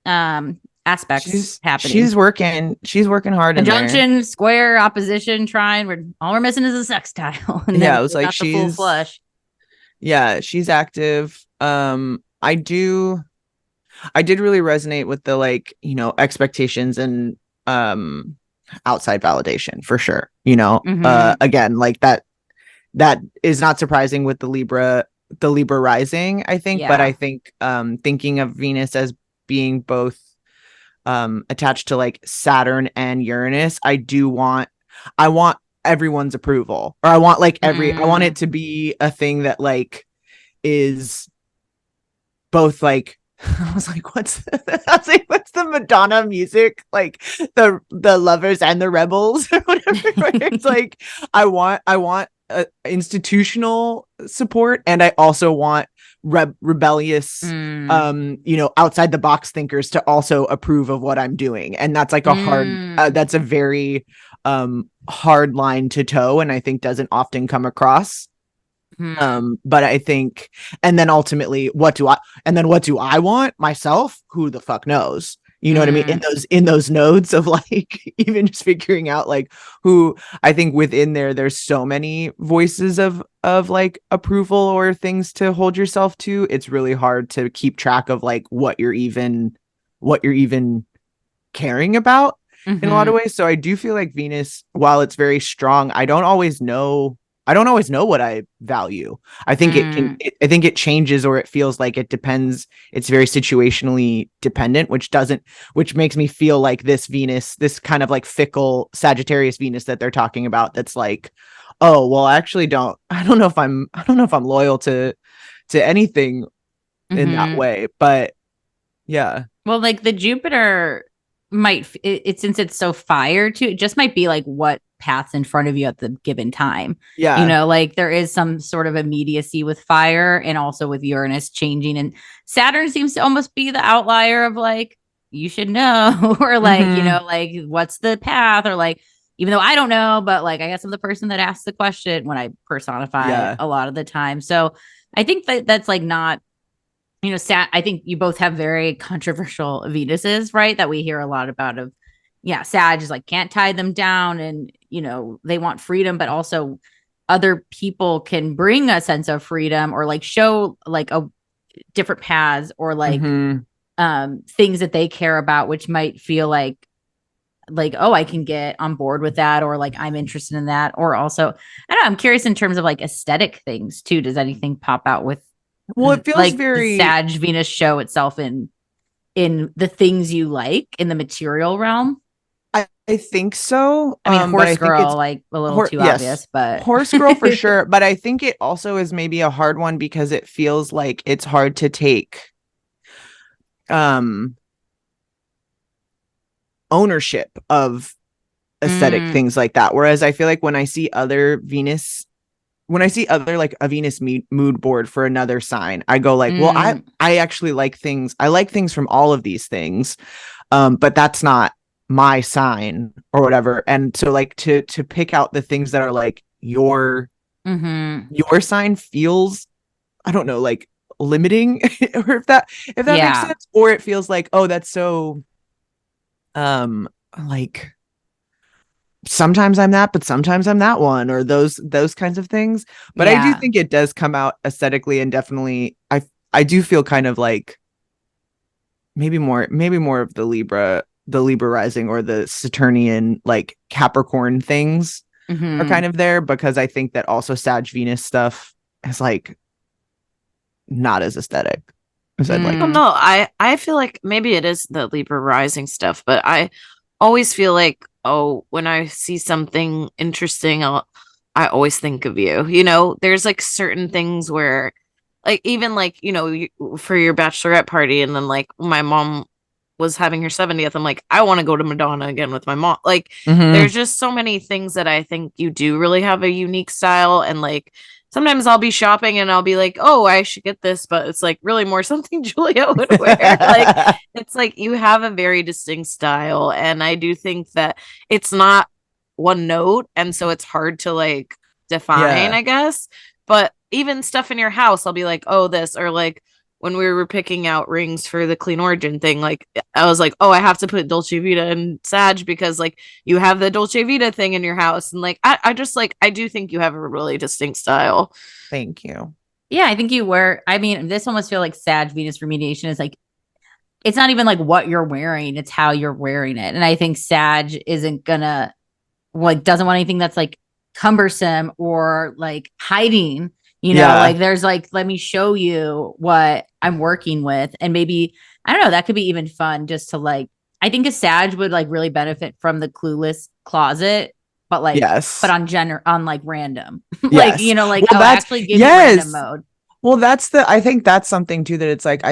C: aspects happening.
B: She's working hard.
C: Conjunction, square, opposition, trine. All we're missing is a sextile. And
B: it was like
C: she's full flush.
B: Yeah, she's active. I did really resonate with the expectations and outside validation for sure. Again, like that is not surprising with the Libra rising, I think. But I think thinking of Venus as being both attached to like Saturn and Uranus, I want everyone's approval, or I want I want it to be a thing that like is both like, I was like, what's the Madonna music? Like the lovers and the rebels or whatever. It's like, I want institutional support, and I also want rebellious, outside the box thinkers to also approve of what I'm doing. And that's like that's a very hard line to toe, and I think doesn't often come across. But I think, and then ultimately, what do I want myself? Who the fuck knows? You know what I mean? In those nodes of like, even just figuring out like who, I think within there's so many voices of like approval or things to hold yourself to. It's really hard to keep track of like what you're even caring about in a lot of ways. So I do feel like Venus, while it's very strong, I don't always know what I value. I think I think it changes, or it feels like it depends. It's very situationally dependent, which makes me feel like this Venus, this kind of like fickle Sagittarius Venus that they're talking about, that's like, oh, well, I don't know if I'm loyal to anything in that way. But yeah.
C: Well, like the Jupiter since it's so fire too, it just might be like what paths in front of you at the given time.
B: Yeah.
C: Like there is some sort of immediacy with fire, and also with Uranus changing, and Saturn seems to almost be the outlier of like, you should know, or like, like what's the path, or like, even though I don't know, but like, I guess I'm the person that asks the question when I personify a lot of the time. So I think that's like not, I think you both have very controversial Venuses, right? That we hear a lot about Sag is like, can't tie them down, and, they want freedom, but also other people can bring a sense of freedom, or like show like a different paths, or like things that they care about, which might feel like, oh, I can get on board with that, or like I'm interested in that. Or also, I don't know, I'm curious in terms of like aesthetic things too. Does anything pop out with,
B: well, it feels
C: like
B: very
C: Sag Venus show itself in the things you like in the material realm?
B: I think so.
C: I mean, horse girl, like a little too obvious, but
B: horse girl for sure. But I think it also is maybe a hard one, because it feels like it's hard to take ownership of aesthetic things like that. Whereas I feel like when I see other like a Venus mood board for another sign, I go like, well, I actually like things. I like things from all of these things, but that's not my sign or whatever. And so like to pick out the things that are like your sign feels, I don't know, like limiting, or if that makes sense. Or it feels like, oh, that's so like, sometimes I'm that, but sometimes I'm that one, or those kinds of things. But I do think it does come out aesthetically, and definitely I do feel kind of like maybe more of the Libra rising or the Saturnian like Capricorn things are kind of there, because I think that also Sag Venus stuff is like not as aesthetic as I'd like.
D: Well, no, I feel like maybe it is the Libra rising stuff, but I always feel like, oh, when I see something interesting, I always think of you. You know, there's like certain things where, like, even like, you know, for your bachelorette party, and then like my mom was having her 70th, I'm like, I want to go to Madonna again with my mom. Like, there's just so many things that I think you do really have a unique style. And like, sometimes I'll be shopping and I'll be like, oh, I should get this, but it's like really more something Julia would wear. Like, it's like you have a very distinct style. And I do think that it's not one note. And so it's hard to like define, I guess. But even stuff in your house, I'll be like, oh, this, or like, when we were picking out rings for the Clean Origin thing, like I was like, oh, I have to put Dolce Vita and Sag because like you have the Dolce Vita thing in your house. And like, I just like, I do think you have a really distinct style.
B: Thank you.
C: Yeah, I think you were. I mean, this almost feel like Sag Venus remediation is like, it's not even like what you're wearing, it's how you're wearing it. And I think Sag isn't gonna, like, doesn't want anything that's like cumbersome or like hiding. You know, like there's like, let me show you what I'm working with. And maybe, I don't know, that could be even fun just to like, I think a Sag would like really benefit from the clueless closet, but like, but on like random, like, you know, like, well, that's actually give you random mode.
B: Well, I think that's something too, that it's like,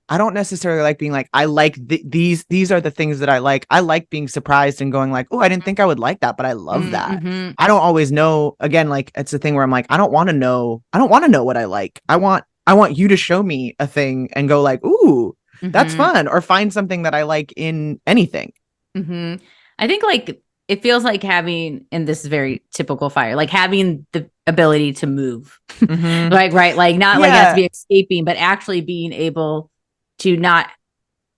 B: I don't necessarily like being like, I like these are the things that I like. I like being surprised and going like, oh, I didn't think I would like that, but I love that. I don't always know. Again, like, it's a thing where I'm like, I don't want to know what I like. I want you to show me a thing and go like, ooh, that's fun, or find something that I like in anything.
C: I think like it feels like having, and this is very typical fire, like having the ability to move, like, right, like not like has to be escaping, but actually being able to not,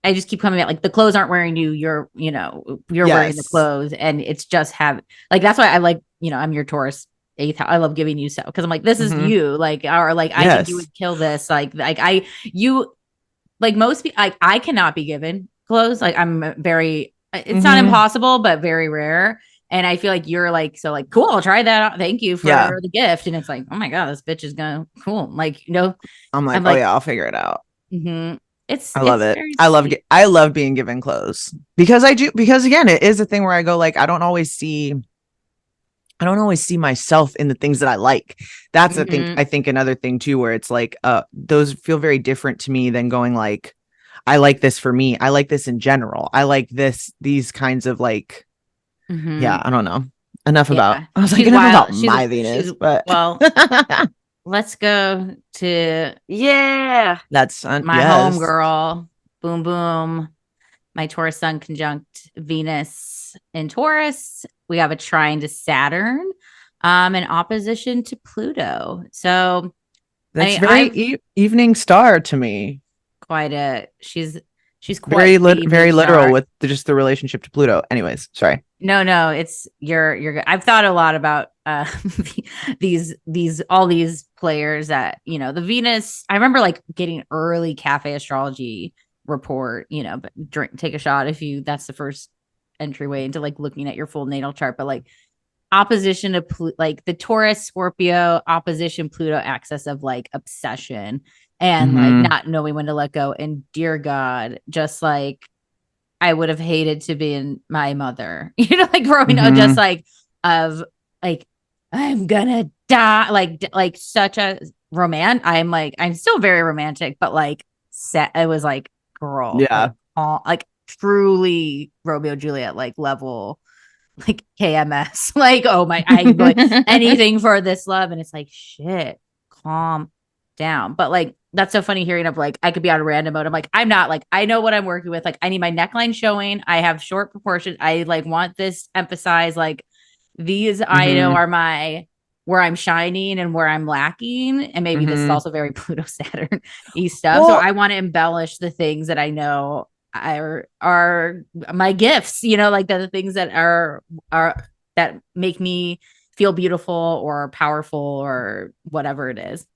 C: I just keep coming at like the clothes aren't wearing you, you're wearing the clothes, and it's just like, that's why I like, you know, I'm your Taurus 8th house. I love giving you because I'm like, this is you, like, or like, I think you would kill this, like most people, I cannot be given clothes, like I'm very, it's not impossible, but very rare. And I feel like you're like, so like, cool, I'll try that out. Thank you for the gift. And it's like, oh my God, this bitch is gonna cool. Like, you know,
B: I'm like, oh yeah, I'll figure it out.
C: I
B: love it. I love being given clothes because again, it is a thing where I go like, I don't always see myself in the things that I like. That's the thing. I think another thing too, where it's like, those feel very different to me than going like, I like this for me. I like this in general. I like these kinds of like, yeah, I don't know. Enough about my Venus, but
C: well, let's go to
B: that's
C: my home girl. Boom boom. My Taurus sun conjunct Venus in Taurus. We have a trine to Saturn, in opposition to Pluto. So
B: that's very evening star to me.
C: She's quite
B: very literal with just the relationship to Pluto. Anyways, sorry.
C: No, it's you're good. I've thought a lot about all these players that, you know, the Venus. I remember like getting early cafe astrology report, you know, but take a shot if that's the first entryway into like looking at your full natal chart. But like opposition to like the Taurus Scorpio opposition Pluto axis of like obsession and like not knowing when to let go. And dear God, just like I would have hated to be in my mother, you know, like growing up, just like of like, I'm gonna die, like such a I'm still very romantic, but like it was like, girl, like truly Romeo Juliet like level, like KMS, like, oh my, I like anything for this love. And it's like, shit, calm down. But like, that's so funny hearing of like, I could be on a random mode. I'm like, I'm not, like, I know what I'm working with. Like, I need my neckline showing. I have short proportions. I like want this emphasized. Like these I know are where I'm shining and where I'm lacking. And maybe this is also very Pluto Saturn stuff. Well, so I want to embellish the things that I know are my gifts, you know, like the things that are that make me feel beautiful or powerful or whatever it is.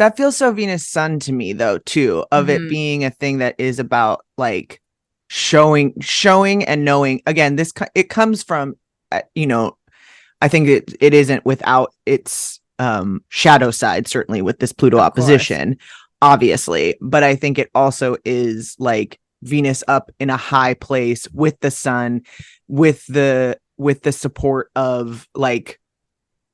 B: that feels so Venus Sun to me though, too, of it being a thing that is about like showing and knowing. Again, it comes from, I think it isn't without its shadow side, certainly with this Pluto opposition, obviously. But I think it also is like Venus up in a high place with the sun, with the support of like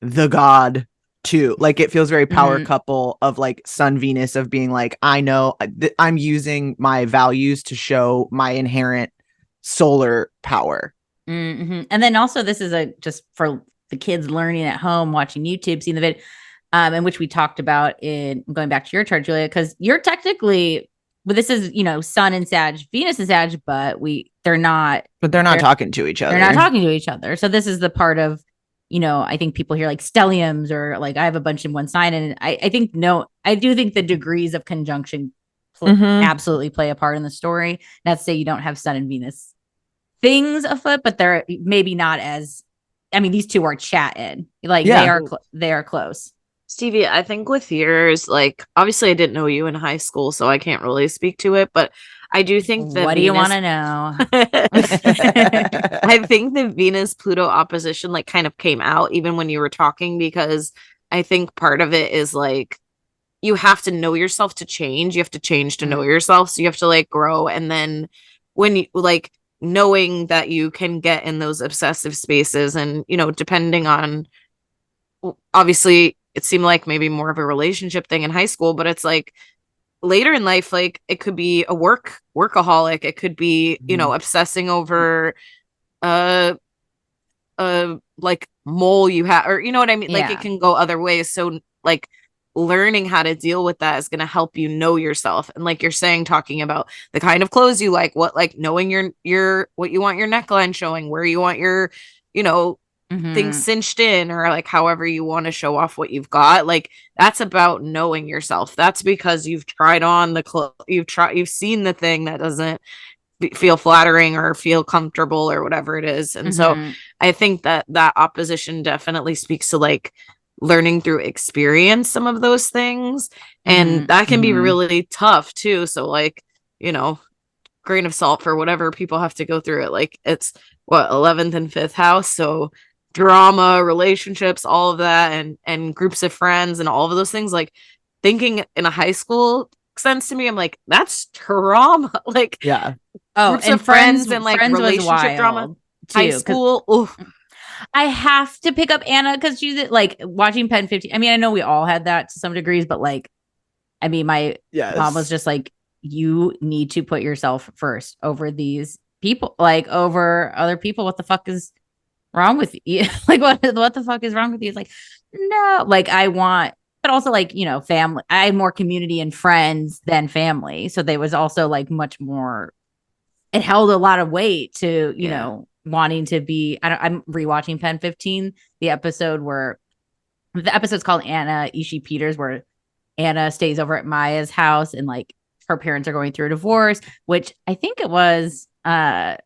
B: the god too. Like it feels very power couple of like Sun Venus, of being like, I know I'm using my values to show my inherent solar power.
C: And then also this is just for the kids learning at home, watching YouTube, seeing the vid, in which we talked about in going back to your chart, Julia, because you're technically, but this is, Sun and Sag, Venus is Sag, but they're not
B: talking to each other.
C: They're not talking to each other. So this is the part of, I think people hear like stelliums or like I have a bunch in one sign. And I do think the degrees of conjunction absolutely play a part in the story. Not to say you don't have Sun and Venus things afoot, but they're maybe not as, these two are chatting. Like they are close.
D: Stevie, I think with yours, like obviously I didn't know you in high school, so I can't really speak to it, but I do think that
C: what do you want to know?
D: I think the Venus Pluto opposition like kind of came out even when you were talking, because I think part of it is like you have to know yourself to change. You have to change to know yourself. So you have to like grow. And then when you like knowing that you can get in those obsessive spaces and, depending on, obviously it seemed like maybe more of a relationship thing in high school, but it's like later in life, like it could be a workaholic. It could be, obsessing over like mole you have, or you know what I mean? Like it can go other ways. So like learning how to deal with that is going to help you know yourself. And like you're saying, talking about the kind of clothes you like, knowing your what you want your neckline showing, where you want your, things cinched in, or like however you want to show off what you've got. Like that's about knowing yourself. That's because you've tried on the clothes, you've seen the thing that doesn't feel flattering or feel comfortable or whatever it is. And so I think that opposition definitely speaks to like learning through experience some of those things, and that can be really tough too. So like, grain of salt for whatever people have to go through it. Like it's 11th and 5th house, so drama, relationships, all of that, and groups of friends and all of those things. Like thinking in a high school sense to me, I'm like, that's trauma. Like
C: groups
D: of friends and like relationship drama
C: too,
D: high school. Oof.
C: I have to pick up Anna because she's like watching Pen 15. I know we all had that to some degrees, but like, my mom was just like, you need to put yourself first over these people, like over other people. What the fuck is wrong with you? Like, what the fuck is wrong with you? It's like, no, like but also like, family. I had more community and friends than family. So there was also like much more, it held a lot of weight to, wanting to be, I'm rewatching Pen 15, the episode's called Anna Ishii Peters, where Anna stays over at Maya's house and like her parents are going through a divorce, which I think it was actually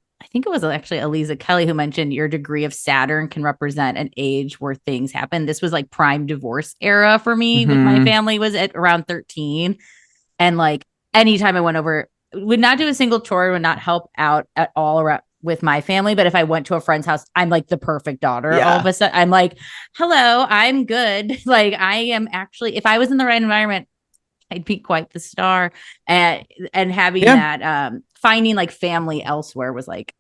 C: Aliza Kelly who mentioned your degree of Saturn can represent an age where things happen. This was like prime divorce era for me with my family, was at around 13. And like anytime I went over, would not do a single chore, would not help out at all around with my family. But if I went to a friend's house, I'm like the perfect daughter. All of a sudden I'm like, hello, I'm good. Like I am actually, if I was in the right environment, I'd be quite the star. And having that, finding like family elsewhere was like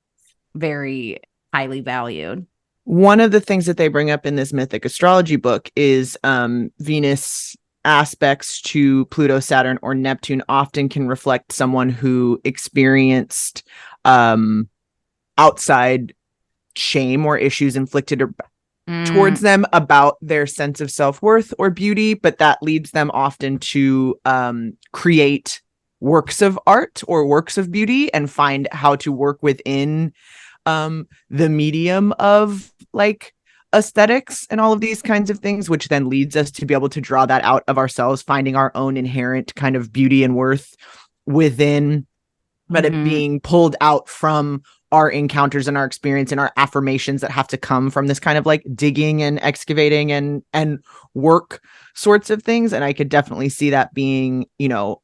C: very highly valued.
B: One of the things that they bring up in this mythic astrology book is Venus aspects to Pluto, Saturn, or Neptune often can reflect someone who experienced outside shame or issues inflicted towards them about their sense of self-worth or beauty, but that leads them often to create works of art or works of beauty and find how to work within the medium of like aesthetics and all of these kinds of things, which then leads us to be able to draw that out of ourselves, finding our own inherent kind of beauty and worth within, but it being pulled out from our encounters and our experience and our affirmations that have to come from this kind of like digging and excavating and work sorts of things. And I could definitely see that being, you know,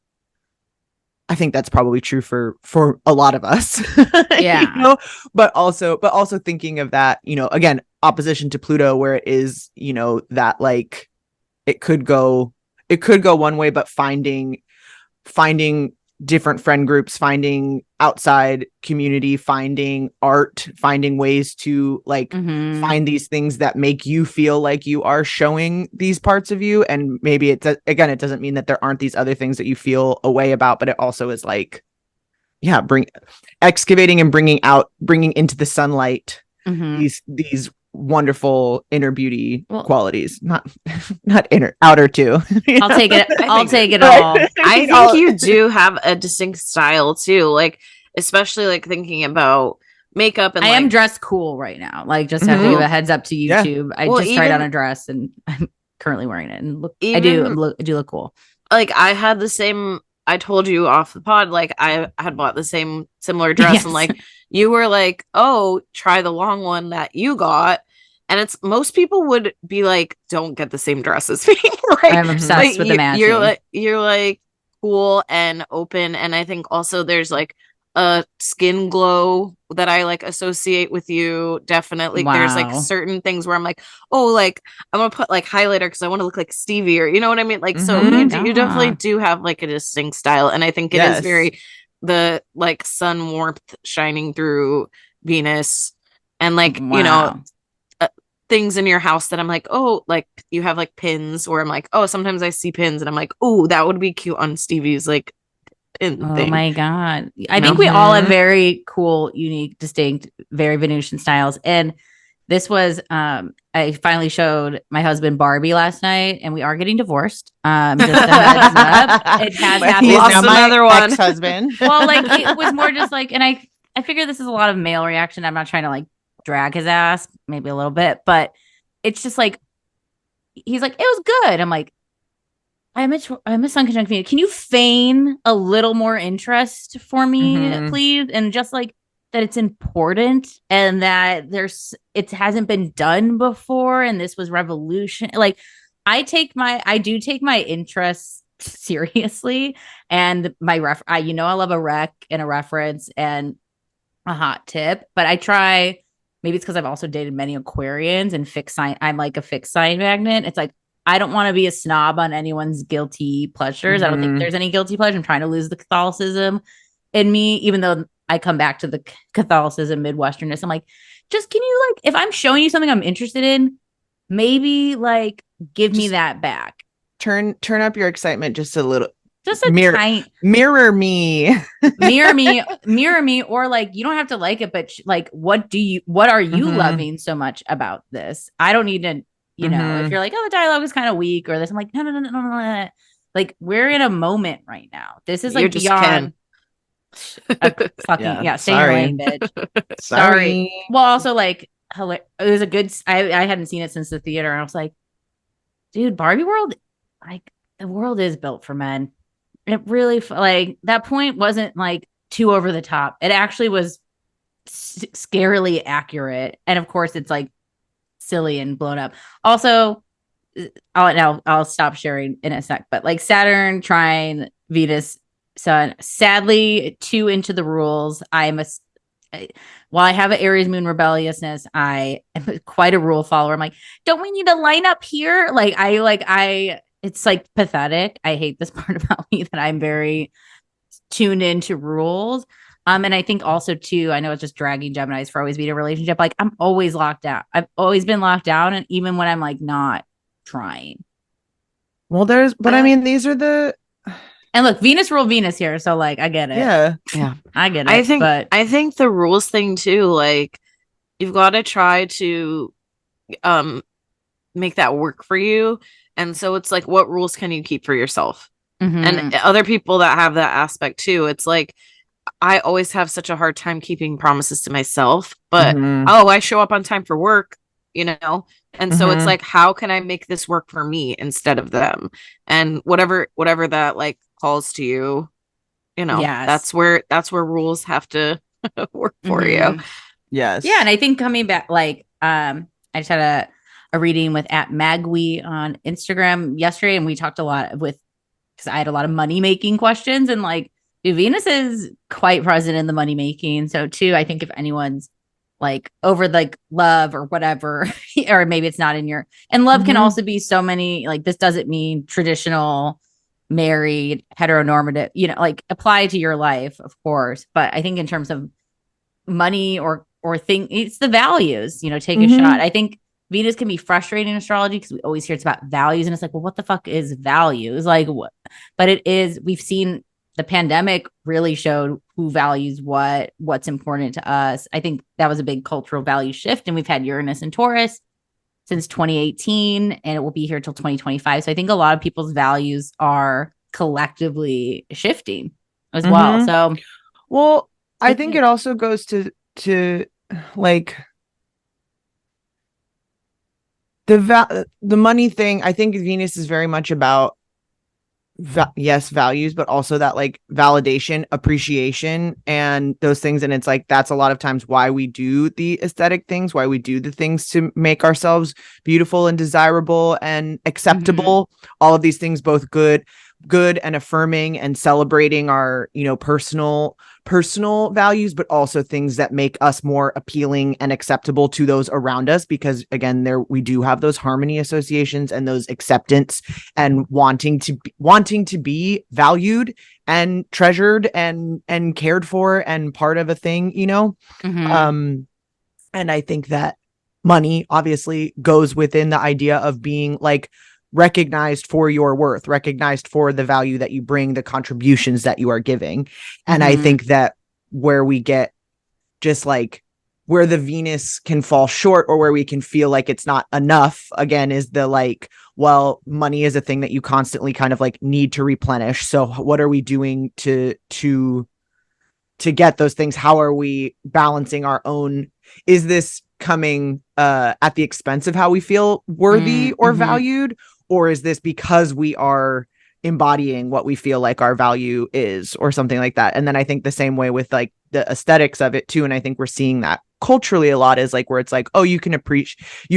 B: I think that's probably true for a lot of us.
C: Yeah.
B: You know? But also thinking of that, you know, again, opposition to Pluto, where it is, you know, that like it could go one way, but finding different friend groups, finding outside community, finding art, finding ways to like find these things that make you feel like you are showing these parts of you. And maybe it doesn't mean that there aren't these other things that you feel a way about, but it also is like, yeah, excavating and bringing into the sunlight these wonderful inner beauty qualities, not outer too.
C: I'll take it all.
D: I think you do have a distinct style too, like especially like thinking about makeup. And
C: I am dressed cool right now, like just have to give a heads up to YouTube. I just tried on a dress and I'm currently wearing it and I do look cool.
D: Like I told you off the pod, like I had bought the similar dress and like you were like, oh, try the long one that you got. And it's most people would be like, don't get the same dress as me. Right? I'm
C: obsessed with the matching.
D: You're like cool and open. And I think also there's like a skin glow that I like associate with you. Definitely. Wow. There's like certain things where I'm like, oh, like I'm gonna put like highlighter because I want to look like Stevie, or you know what I mean? Like, so you definitely do have like a distinct style. And I think it is very the like sun warmth shining through Venus and like, you know, things in your house that I'm like, oh, like you have like pins, or I'm like, oh, sometimes I see pins and I'm like, oh, that would be cute on Stevie's like pin thing.
C: Oh my God. I think we all have very cool, unique, distinct, very Venusian styles. And this was, I finally showed my husband Barbie last night, and we are getting divorced. Just a heads up. It has happened.
B: Lost another one. Ex-husband.
C: Well, like it was more just like, and I figure this is a lot of male reaction. I'm not trying to like drag his ass, maybe a little bit, but it's just like he's like, it was good. I'm like, I'm a sun conjunct Venus. Can you feign a little more interest for me, please? And just like that it's important and that it hasn't been done before, and this was revolution. Like I do take my interests seriously, and my I love a rec and a reference and a hot tip, but I try. Maybe it's because I've also dated many Aquarians and fixed sign. I'm like a fixed sign magnet. It's like, I don't want to be a snob on anyone's guilty pleasures. I don't think there's any guilty pleasure. I'm trying to lose the Catholicism in me, even though I come back to the Catholicism, Midwesternness. I'm like, just can you like, if I'm showing you something I'm interested in, maybe like give me that back.
B: Turn up your excitement just a little.
C: Just a
B: mirror me,
C: mirror me, or like you don't have to like it, but like what are you loving so much about this? I don't need to, you know, if you're like, oh, the dialogue is kind of weak or this, I'm like, no. Like we're in a moment right now. This is like
D: you're
C: beyond fucking stay in your lane, bitch.
B: Sorry.
C: Well, also like it was a good. I hadn't seen it since the theater, and I was like, dude, Barbie World, like the world is built for men. It really like that point wasn't like too over the top. It actually was scarily accurate, and of course, it's like silly and blown up. Also, I'll stop sharing in a sec. But like Saturn trine Venus Sun, sadly, too into the rules. While I have an Aries moon rebelliousness, I am quite a rule follower. I'm like, don't we need to line up here? It's like pathetic. I hate this part about me that I'm very tuned into rules. And I think also too, I know it's just dragging Geminis for always being a relationship. Like I'm always locked out. I've always been locked down. And even when I'm like not trying.
B: Well, I mean, these are the.
C: And look, Venus rule Venus here. So like, I get it.
B: Yeah.
C: I get it.
D: I think the rules thing too, like you've got to try to make that work for you. And so it's like, what rules can you keep for yourself? And other people that have that aspect too, it's like, I always have such a hard time keeping promises to myself, but I show up on time for work, you know? And so it's like, how can I make this work for me instead of them? And whatever that like calls to you, you know, that's where rules have to work for you.
B: Yes.
C: Yeah, and I think coming back, like, I just had a reading with at Magwi on Instagram yesterday, and we talked a lot with because I had a lot of money making questions, and like Venus is quite present in the money making. So too, I think if anyone's like over like love or whatever, or maybe it's not in your and love can also be so many like this doesn't mean traditional married heteronormative, like apply to your life, of course. But I think in terms of money or thing, it's the values, take a shot. I think Venus can be frustrating in astrology because we always hear it's about values, and it's like, well, what the fuck is values? Like what? But it is, we've seen the pandemic really showed who values what's important to us. I think that was a big cultural value shift, and we've had Uranus and Taurus since 2018, and it will be here till 2025. So I think a lot of people's values are collectively shifting as well. So,
B: well, I think it also goes to like the money thing. I think Venus is very much about values, but also that like validation, appreciation, and those things. And it's like that's a lot of times why we do the aesthetic things, why we do the things to make ourselves beautiful and desirable and acceptable. All of these things, both good and affirming and celebrating our personal values, but also things that make us more appealing and acceptable to those around us, because again, we do have those harmony associations and those acceptance and wanting to be valued and treasured and cared for and part of a thing, and I think that money obviously goes within the idea of being like recognized for your worth, recognized for the value that you bring, the contributions that you are giving. And I think that where we get just like where the Venus can fall short, or where we can feel like it's not enough, again, is the like, well, money is a thing that you constantly kind of like need to replenish. So what are we doing to get those things? How are we balancing our own? Is this coming at the expense of how we feel worthy or valued? Or is this because we are embodying what we feel like our value is, or something like that? And then I think the same way with like the aesthetics of it too. And I think we're seeing that culturally a lot, is like where it's like, oh, you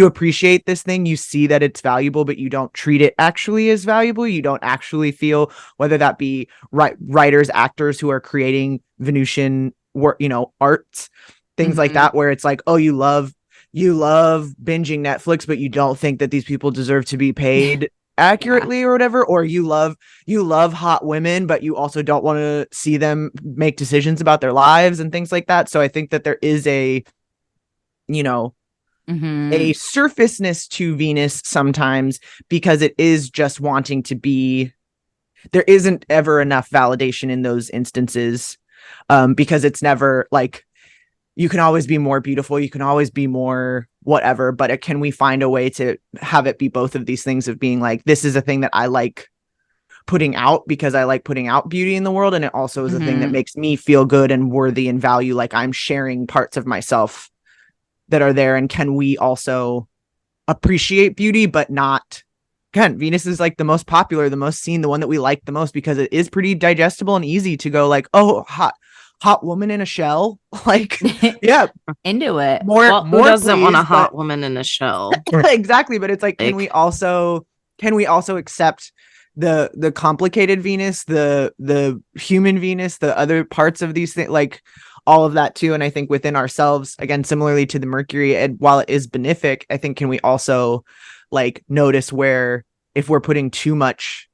B: appreciate this thing, you see that it's valuable, but you don't treat it actually as valuable. You don't actually feel, whether that be writers, actors who are creating Venusian work, arts, things like that, where it's like, oh, you love binging Netflix, but you don't think that these people deserve to be paid accurately or whatever. Or you love hot women, but you also don't want to see them make decisions about their lives and things like that. So I think that there is a surfaceness to Venus sometimes, because it is just wanting to be, there isn't ever enough validation in those instances, because it's never like, you can always be more beautiful, you can always be more whatever, but can we find a way to have it be both of these things, of being like, this is a thing that I like putting out because I like putting out beauty in the world, and it also is a thing that makes me feel good and worthy and value, like I'm sharing parts of myself that are there. And can we also appreciate beauty, but not, again, Venus is like the most popular, the most seen, the one that we like the most, because it is pretty digestible and easy to go like, oh, hot woman in a shell, like, yeah,
C: into it.
D: More who doesn't want a hot woman in a shell?
B: Exactly. But it's like, can we also accept the complicated Venus, the human Venus, the other parts of these things, like all of that too? And I think within ourselves, again, similarly to the Mercury, and while it is benefic, I think, can we also like notice where, if we're putting too much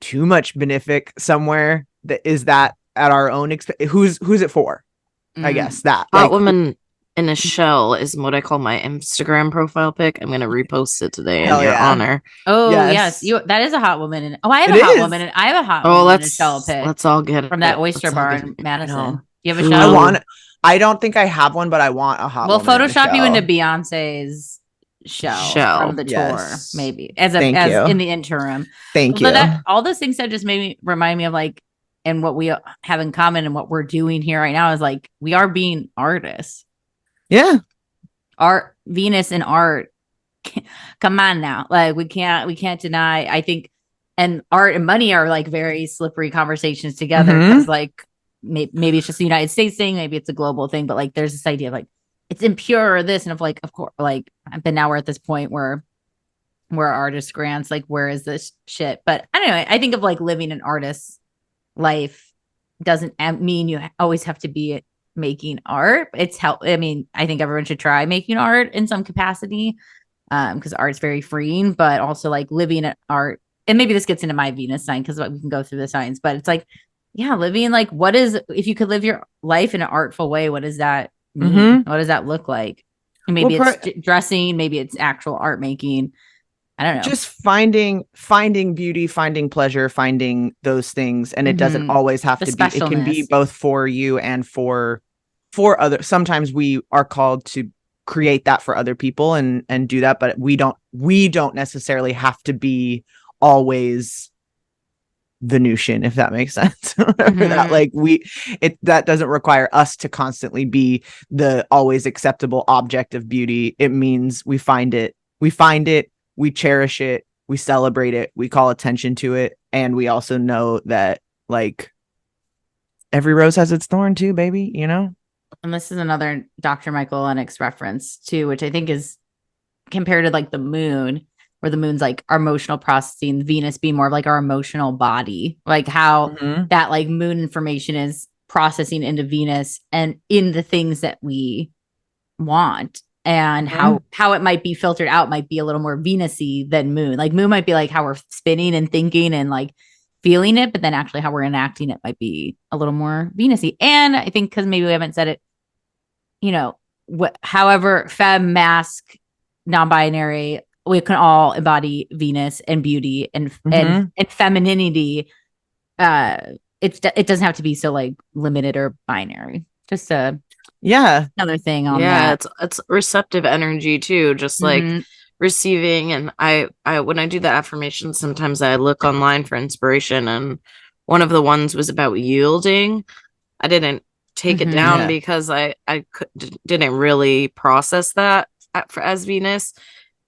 B: benefic somewhere, that at our own expense, who's it for? I guess that
D: hot woman in a shell is what I call my Instagram profile pic. I'm gonna repost it today in your honor.
C: Oh yes, that is a hot woman. I have a hot woman in a shell pic.
D: Let's all get it
C: from that oyster bar in Madison. You have a shell?
B: I don't think I have one, but I want a hot.
C: We'll Photoshop you into Beyonce's shell from the tour, maybe as in the interim.
B: Thank you.
C: But all those things that just remind me of like, and what we have in common and what we're doing here right now is like, we are being artists.
B: Yeah.
C: Art, Venus and art. Come on now. Like we can't deny, I think, and art and money are like very slippery conversations together, because like maybe it's just the United States thing, maybe it's a global thing, but like there's this idea of like it's impure or this, and of like, of course, like, but now we're at this point where artist grants, like, where is this shit? But I don't know. I think of like living an artist's life doesn't mean you always have to be making art. It's help. I mean, I think everyone should try making art in some capacity, because art's very freeing, but also like living an art. And maybe this gets into my Venus sign because we can go through the signs, but it's like, yeah, living like, what is, if you could live your life in an artful way, what does that mean? What does that look like? And maybe it's dressing, maybe it's actual art making. I don't know.
B: Just finding beauty, finding pleasure, finding those things. And it doesn't always have to be, it can be both for you and for other. Sometimes we are called to create that for other people and do that, but we don't necessarily have to be always Venusian, if that makes sense. That like that doesn't require us to constantly be the always acceptable object of beauty. It means we find it, we cherish it, we celebrate it, we call attention to it, and we also know that like every rose has its thorn too, baby, you know?
C: And this is another Dr. Michael Lennox reference too, which I think is compared to like the moon, where the moon's like our emotional processing, Venus being more of like our emotional body, like how that like moon information is processing into Venus and in the things that we want, and how it might be filtered out might be a little more Venus-y than moon. Like moon might be like how we're spinning and thinking and like feeling it, but then actually how we're enacting it might be a little more Venus-y. And I think because maybe we haven't said it, you know, however, femme, masc, non-binary, we can all embody Venus and beauty and femininity. It doesn't have to be so like limited or binary. Just another thing on that.
D: It's receptive energy too, just like receiving. And I when I do the affirmation, sometimes I look online for inspiration, and one of the ones was about yielding. I didn't take it down because I didn't really process that as Venus.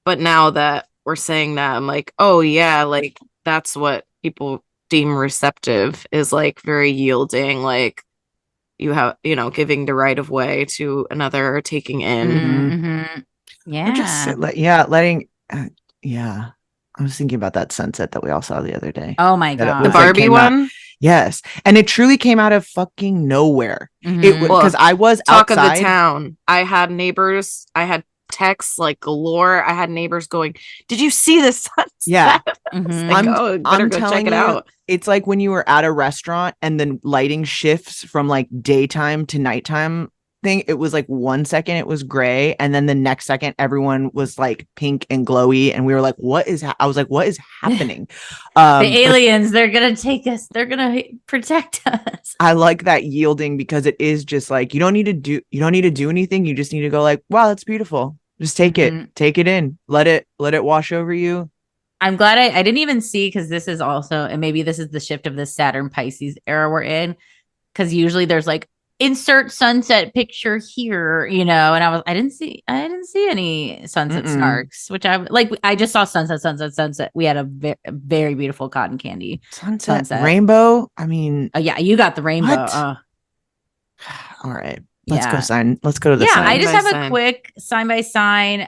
D: But now that we're saying that, I'm like, oh yeah, like that's what people deem receptive, is like very yielding, like you have, you know, giving the right of way to another, or taking in.
C: Yeah.
B: Or just letting. I was thinking about that sunset that we all saw the other day.
C: Oh my god,
D: the Barbie one.
B: Yes, and it truly came out of fucking nowhere. It was because I was
D: talk
B: outside.
D: Of the town. I had neighbors. I had texts like galore. I had neighbors going, "Did you see this sunset?"
B: Yeah,
D: like, I'm go check it out.
B: It's like when you were at a restaurant and then lighting shifts from like daytime to nighttime thing. It was like 1 second it was gray, and then the next second everyone was like pink and glowy, and we were like, "What is?" I was like, "What is happening?"
C: The aliens, they're gonna take us. They're gonna protect us.
B: I like that yielding, because it is just like you don't need to do anything. You just need to go like, "Wow, that's beautiful." Just take it in, let it wash over you.
C: I'm glad I didn't even see, because this is also, and maybe this is the shift of the Saturn Pisces era we're in, because usually there's like insert sunset picture here, you know, and I didn't see any sunset snarks, which I just saw sunset. We had a very beautiful cotton candy sunset.
B: Rainbow. I mean,
C: yeah, you got the rainbow.
B: All right. Let's go to the sign.
C: I just have a quick sign by sign.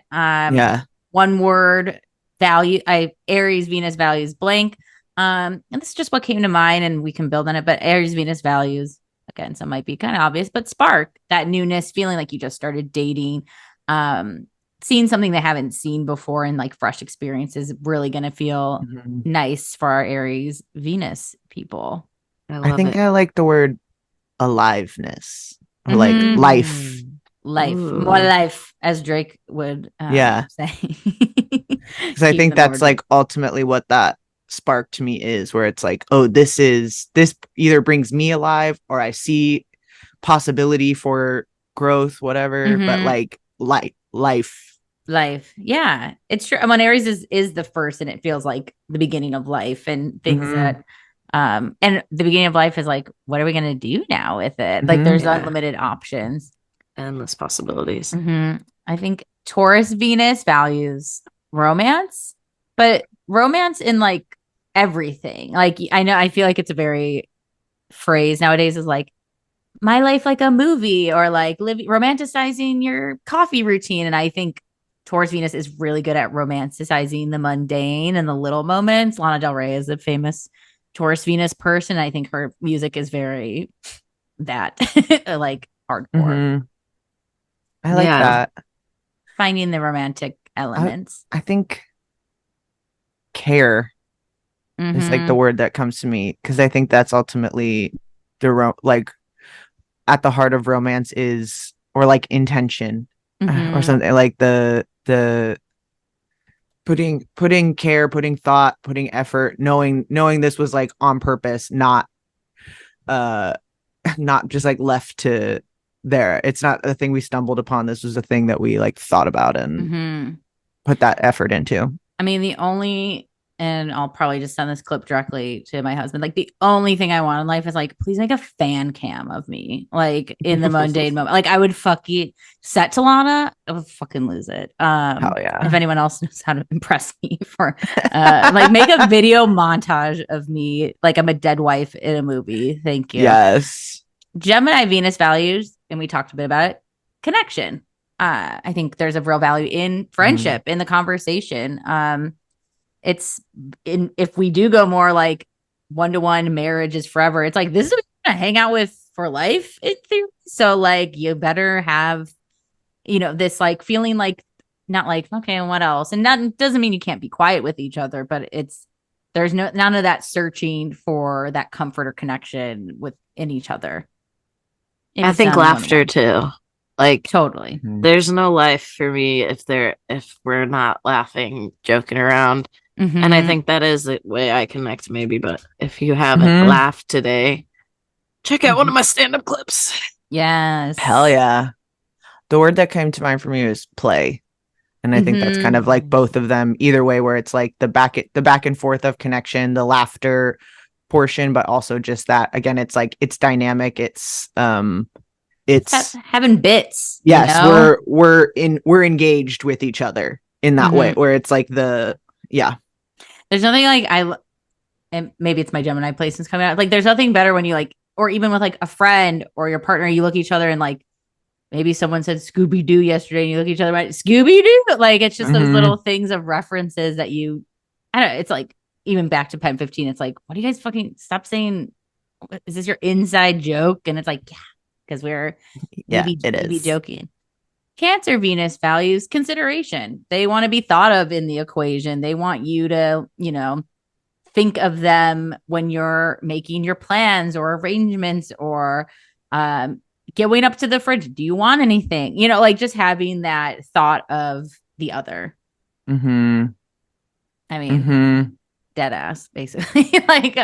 C: One word value. Aries Venus values blank. And this is just what came to mind, and we can build on it. But Aries Venus values, again, some might be kind of obvious, but spark, that newness, feeling like you just started dating, seeing something they haven't seen before, and like fresh experiences really going to feel nice for our Aries Venus people.
B: I think I like the word aliveness. Or like life,
C: more life, as Drake would say.
B: Because I think that's like ultimately what that spark to me is, where it's like, oh, this either brings me alive, or I see possibility for growth, whatever. But like life.
C: Yeah, it's true. When Aries is the first, and it feels like the beginning of life, and things that and the beginning of life is like, what are we going to do now with it? Like there's unlimited options,
D: endless possibilities.
C: I think Taurus Venus values romance, but romance in like everything. Like I feel like it's a very phrase nowadays is like my life like a movie, or like romanticizing your coffee routine. And I think Taurus Venus is really good at romanticizing the mundane and the little moments. Lana Del Rey is a famous Taurus Venus person. I think her music is very that like hardcore.
B: Mm-hmm. I like that.
C: Finding the romantic elements.
B: I think care is like the word that comes to me, because I think that's ultimately like at the heart of romance is, or like intention, or something like the putting care, putting thought, putting effort, knowing this was like on purpose, not just like left to there. It's not a thing we stumbled upon. This was a thing that we like thought about and put that effort into.
C: I mean, and I'll probably just send this clip directly to my husband. Like, the only thing I want in life is like, please make a fan cam of me, like in the mundane moment. Like, I would fucking set to Lana, I would fucking lose it.
B: Hell yeah.
C: If anyone else knows how to impress me for like make a video montage of me, like I'm a dead wife in a movie. Thank you.
B: Yes.
C: Gemini Venus values, and we talked a bit about it, connection. I think there's a real value in friendship, in the conversation. If we do go more like one-to-one, marriage is forever, it's like, this is what you're gonna hang out with for life, in theory. So like, you better have, this like feeling like, not like, okay, and what else? And that doesn't mean you can't be quiet with each other, but there's none of that searching for that comfort or connection within each other.
D: I think laughter too. Like,
C: totally.
D: There's no life for me if we're not laughing, joking around. And I think that is the way I connect, maybe. But if you haven't laughed today, check out one of my stand-up clips.
C: Yes.
B: Hell yeah. The word that came to mind for me was play. And I think that's kind of like both of them, either way, where it's like the back and forth of connection, the laughter portion, but also just that, again, it's like, it's dynamic. It's
C: having bits.
B: Yes. We're engaged with each other in that way, where it's like there's
C: nothing like and maybe it's my Gemini placements coming out. Like, there's nothing better when you like, or even with like a friend or your partner, you look at each other and like, maybe someone said Scooby-Doo yesterday and you look at each other, right? Scooby-Doo. Like, it's just those little things of references that I don't know. It's like, even back to Pen 15, it's like, what do you guys fucking stop saying? Is this your inside joke? And it's like, yeah, because we be joking. Cancer Venus values consideration. They want to be thought of in the equation. They want you to, think of them when you're making your plans or arrangements, or going up to the fridge. Do you want anything? Like, just having that thought of the other. I mean, dead ass, basically. Like,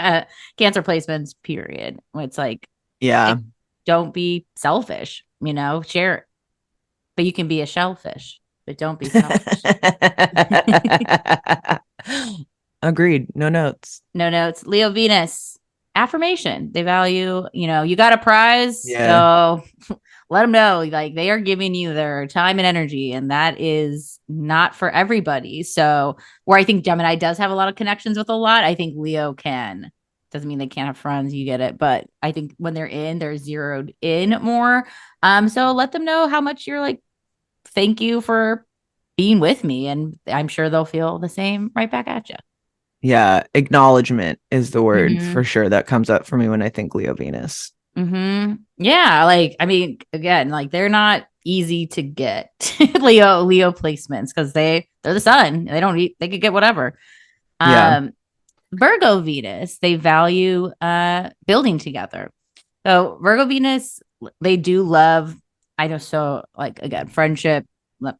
C: Cancer placements, period. It's like,
B: yeah,
C: don't be selfish, share it. But you can be a shellfish, but don't be selfish.
B: Agreed. No notes.
C: Leo Venus, affirmation. They value, you got a prize.
B: Yeah.
C: So let them know, like, they are giving you their time and energy, and that is not for everybody. So where I think Gemini does have a lot of connections with a lot, I think Leo can. Doesn't mean they can't have friends, you get it. But I think when they're zeroed in more. So let them know how much you're like, thank you for being with me. And I'm sure they'll feel the same right back at you.
B: Yeah. Acknowledgement is the word for sure that comes up for me when I think Leo Venus.
C: Yeah. Like, I mean, again, like, they're not easy to get Leo placements, because they're the sun. They could get whatever. Virgo Venus, they value building together. So Virgo Venus, they do love, I know, so like, again, friendship,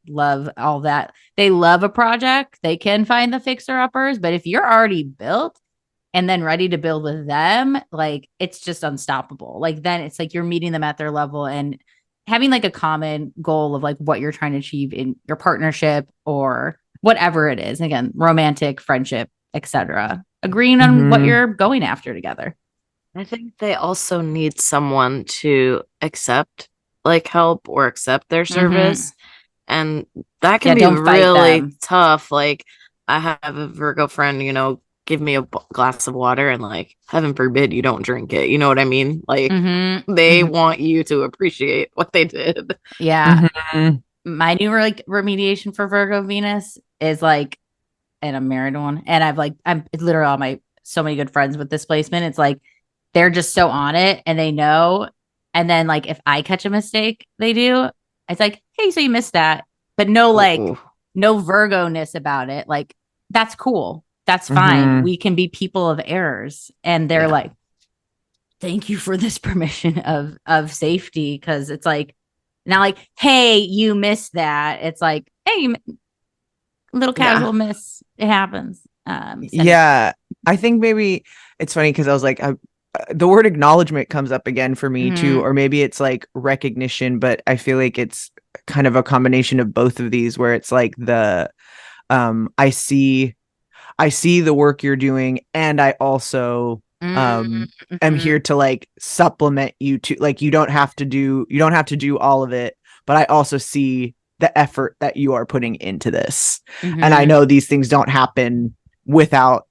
C: love, all that. They love a project. They can find the fixer-uppers, but if you're already built and then ready to build with them, like, it's just unstoppable. Like, then it's like you're meeting them at their level and having like a common goal of like what you're trying to achieve in your partnership or whatever it is. Again, romantic, friendship, etc. Agreeing on what you're going after together.
D: I think they also need someone to accept like help or accept their service. And that can be really tough. Like, I have a Virgo friend, give me a glass of water and like, heaven forbid you don't drink it. You know what I mean? Like they want you to appreciate what they did.
C: Yeah. My new like remediation for Virgo Venus is like, and I'm married to one, and I'm literally all my so many good friends with this placement. It's like they're just so on it and they know. And then like if I catch a mistake, they do. It's like, hey, so you missed that. But no, like no Virgo-ness about it. Like, that's cool. That's fine. We can be people of errors. And they're like, thank you for this permission of safety. Cause it's like not like, hey, you missed that. It's like, hey, little casual miss. It happens.
B: I think maybe it's funny because I was like, the word acknowledgement comes up again for me too, or maybe it's like recognition, but I feel like it's kind of a combination of both of these where it's like the I see the work you're doing, and I also am here to like supplement you to like you don't have to do all of it, but I also see the effort that you are putting into this. And I know these things don't happen without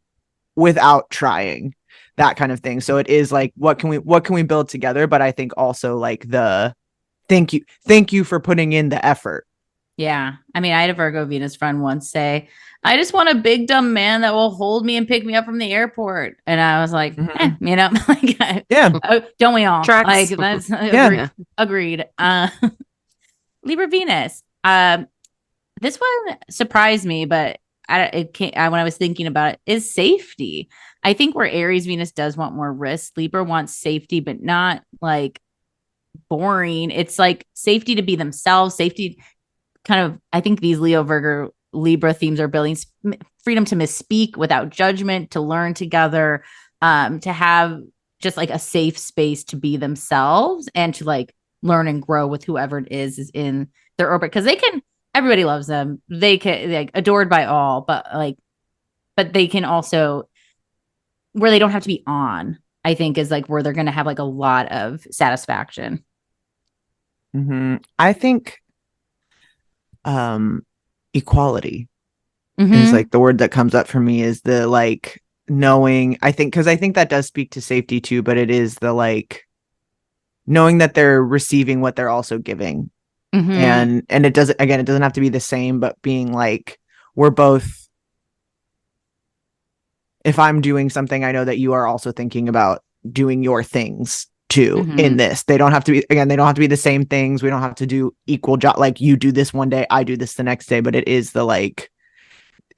B: trying, that kind of thing. So it is like, what can we build together? But I think also like the thank you for putting in the effort. Yeah.
C: I mean, I had a Virgo Venus friend once say, I just want a big dumb man that will hold me and pick me up from the airport. And I was like, you know, like, don't we all?
D: Tracks.
C: Like, that's agreed. Libra Venus. This one surprised me, but when I was thinking about it, is safety. I think where Aries Venus does want more risk, Libra wants safety, but not like boring. It's like safety to be themselves, safety kind of, I think these Leo, Virgo, Libra themes are building freedom to misspeak without judgment, to learn together, to have just like a safe space to be themselves and to like learn and grow with whoever it is in their orbit. Cause everybody loves them. They can like adored by all, but they can also where they don't have to be on, I think is like where they're going to have like a lot of satisfaction.
B: I think, equality is like the word that comes up for me is the like knowing, I think that does speak to safety too, but it is the like knowing that they're receiving what they're also giving. And it doesn't have to be the same, but being like, we're both, if I'm doing something, I know that you are also thinking about doing your things too in this. They don't have to be the same things. We don't have to do equal job. Like you do this one day, I do this the next day, but it is the like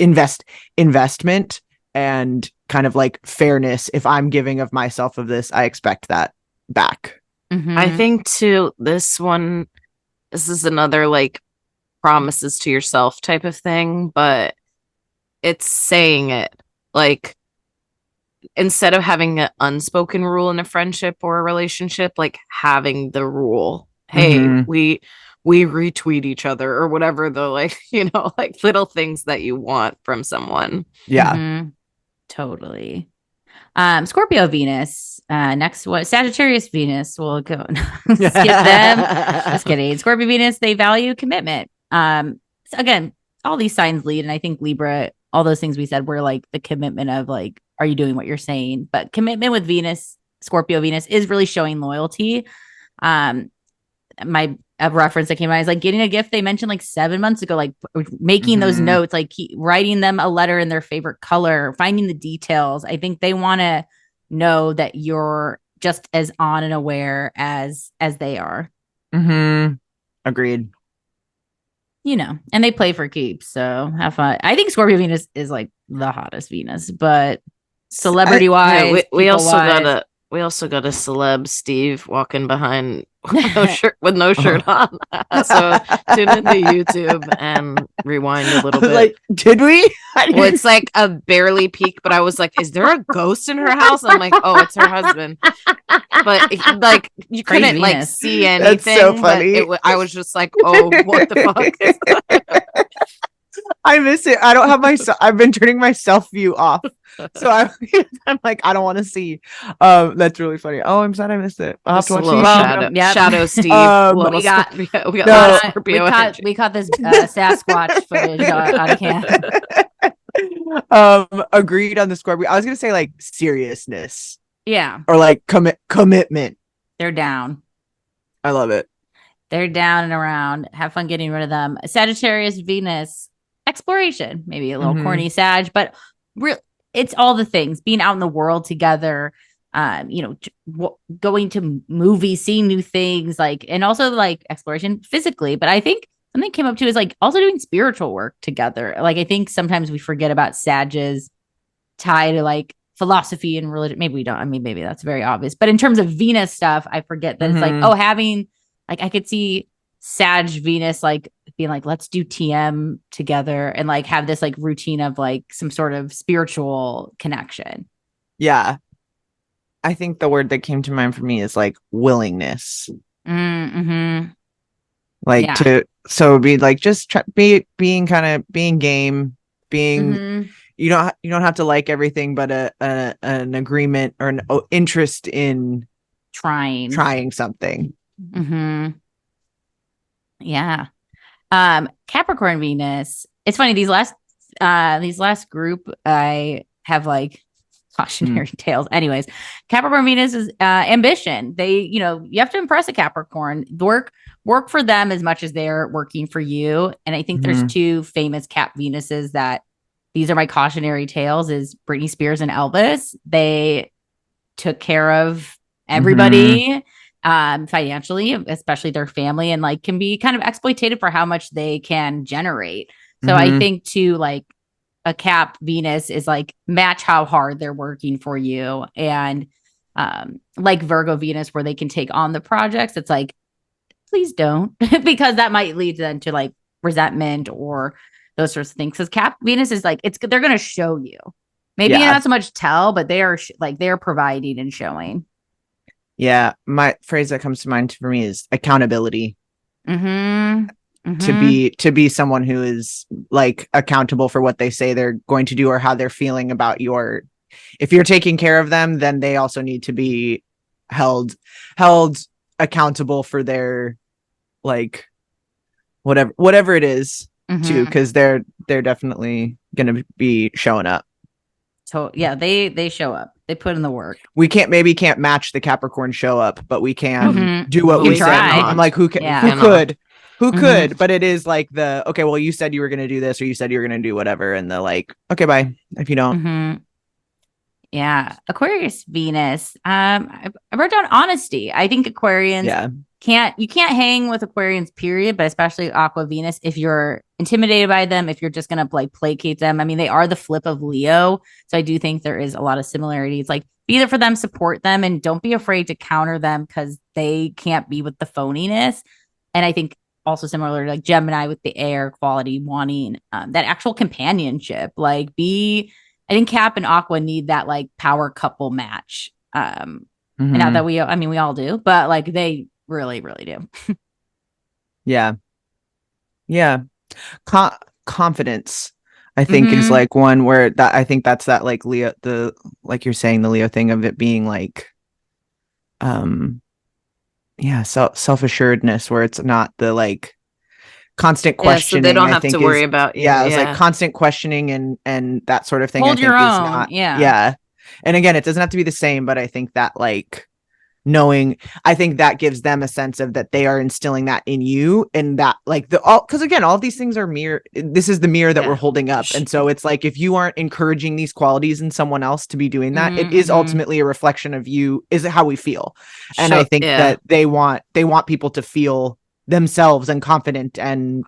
B: investment and kind of like fairness. If I'm giving of myself of this, I expect that back.
D: I think too, this is another like promises to yourself type of thing, but it's saying it like instead of having an unspoken rule in a friendship or a relationship, like having the rule, hey, we retweet each other or whatever, the like, you know, like little things that you want from someone.
C: Totally. Scorpio Venus, next one, Sagittarius Venus, we'll go skip them. Just kidding. Scorpio Venus, they value commitment. Again, all these signs lead, and I think Libra, all those things we said were like the commitment of like, are you doing what you're saying? But commitment with Venus, Scorpio Venus is really showing loyalty. A reference that came out is like getting a gift they mentioned like 7 months ago, like making those notes, like writing them a letter in their favorite color, finding the details. I think they want to know that you're just as on and aware as they are.
B: Agreed.
C: You know, and they play for keeps, so have fun. I think Scorpio Venus is like the hottest Venus, but celebrity wise,
D: we also got a celeb Steve walking behind with no shirt on. So tune into YouTube and rewind a little bit.
B: Like, did we?
D: Well, it's like a barely peek, but I was like, is there a ghost in her house? I'm like, oh, it's her husband. But like you couldn't like see anything.
B: That's so funny.
D: I was just like, oh, what the fuck?
B: I miss it. I don't have I've been turning my self view off. So I'm like, I don't want to see. That's really funny. Oh, I'm sad I missed it. I'll have to watch
D: Shadow Steve.
C: We caught this Sasquatch footage on cam.
B: Agreed on the Scorpio. I was gonna say like seriousness
C: Yeah,
B: or like commitment.
C: they're down.
B: I love it.
C: They're down and around. Have fun getting rid of them. Sagittarius, Venus, exploration. Maybe a little corny Sag, but it's all the things. Being out in the world together, going to movies, seeing new things, like, and also like exploration physically. But I think something came up too is like also doing spiritual work together. Like I think sometimes we forget about Sag's tie to like philosophy and religion. Maybe we don't. I mean, maybe that's very obvious. But in terms of Venus stuff, I forget that it's like, having like I could see Sag Venus like being like, let's do TM together and like have this like routine of like some sort of spiritual connection.
B: Yeah. I think the word that came to mind for me is like willingness. Like so it'd be like just being game, being you don't have to like everything, but an agreement or an interest in trying something.
C: Yeah. Capricorn Venus. It's funny, these last group I have like cautionary tales. Anyways, Capricorn Venus is ambition. They, you have to impress a Capricorn. Work for them as much as they're working for you. And I think there's two famous Cap Venuses that these are my cautionary tales is Britney Spears and Elvis. They took care of everybody financially, especially their family, and like can be kind of exploitative for how much they can generate. So I think too, like a Cap Venus is like match how hard they're working for you. And like Virgo Venus, where they can take on the projects, it's like, please don't, because that might lead them to like resentment or those sorts of things. Because Cap Venus is like, they're going to show you. Maybe not so much tell, but they are they're providing and showing.
B: Yeah. My phrase that comes to mind for me is accountability. To be someone who is like accountable for what they say they're going to do or how they're feeling about if you're taking care of them, then they also need to be held accountable for their like whatever it is too, because they're definitely gonna be showing up.
C: So yeah, they show up. They put in the work.
B: We can't match the Capricorn show up, but we can do what we said. I'm like, who could? But it is like okay, well, you said you were gonna do this, or you said you were gonna do whatever, and they're like, okay, bye. If you don't.
C: Yeah. Aquarius Venus. I wrote down honesty. I think Aquarians you can't hang with Aquarians, period, but especially Aqua Venus if you're intimidated by them, if you're just gonna like placate them. I mean, they are the flip of Leo. So I do think there is a lot of similarities. Like be there for them, support them, and don't be afraid to counter them because they can't be with the phoniness. And I think also similar to like Gemini with the air quality, wanting that actual companionship. Like I think Cap and Aqua need that like power couple match. And not that we all do, but like they really, really do.
B: Yeah. Confidence, I think, is like one where that I think that's that like Leo, like you're saying, the Leo thing of it being like, self-assuredness, where it's not the like constant questioning.
D: So they don't have to worry about
B: it's like constant questioning and that sort of thing.
C: Hold your own.
B: And again, it doesn't have to be the same, but I think that like I think that gives them a sense of that they are instilling that in you, and that like because again, all of these things are this is the mirror that we're holding up. And so it's like, if you aren't encouraging these qualities in someone else to be doing that, it is ultimately a reflection of you, is how we feel. And I think that they want people to feel themselves and confident and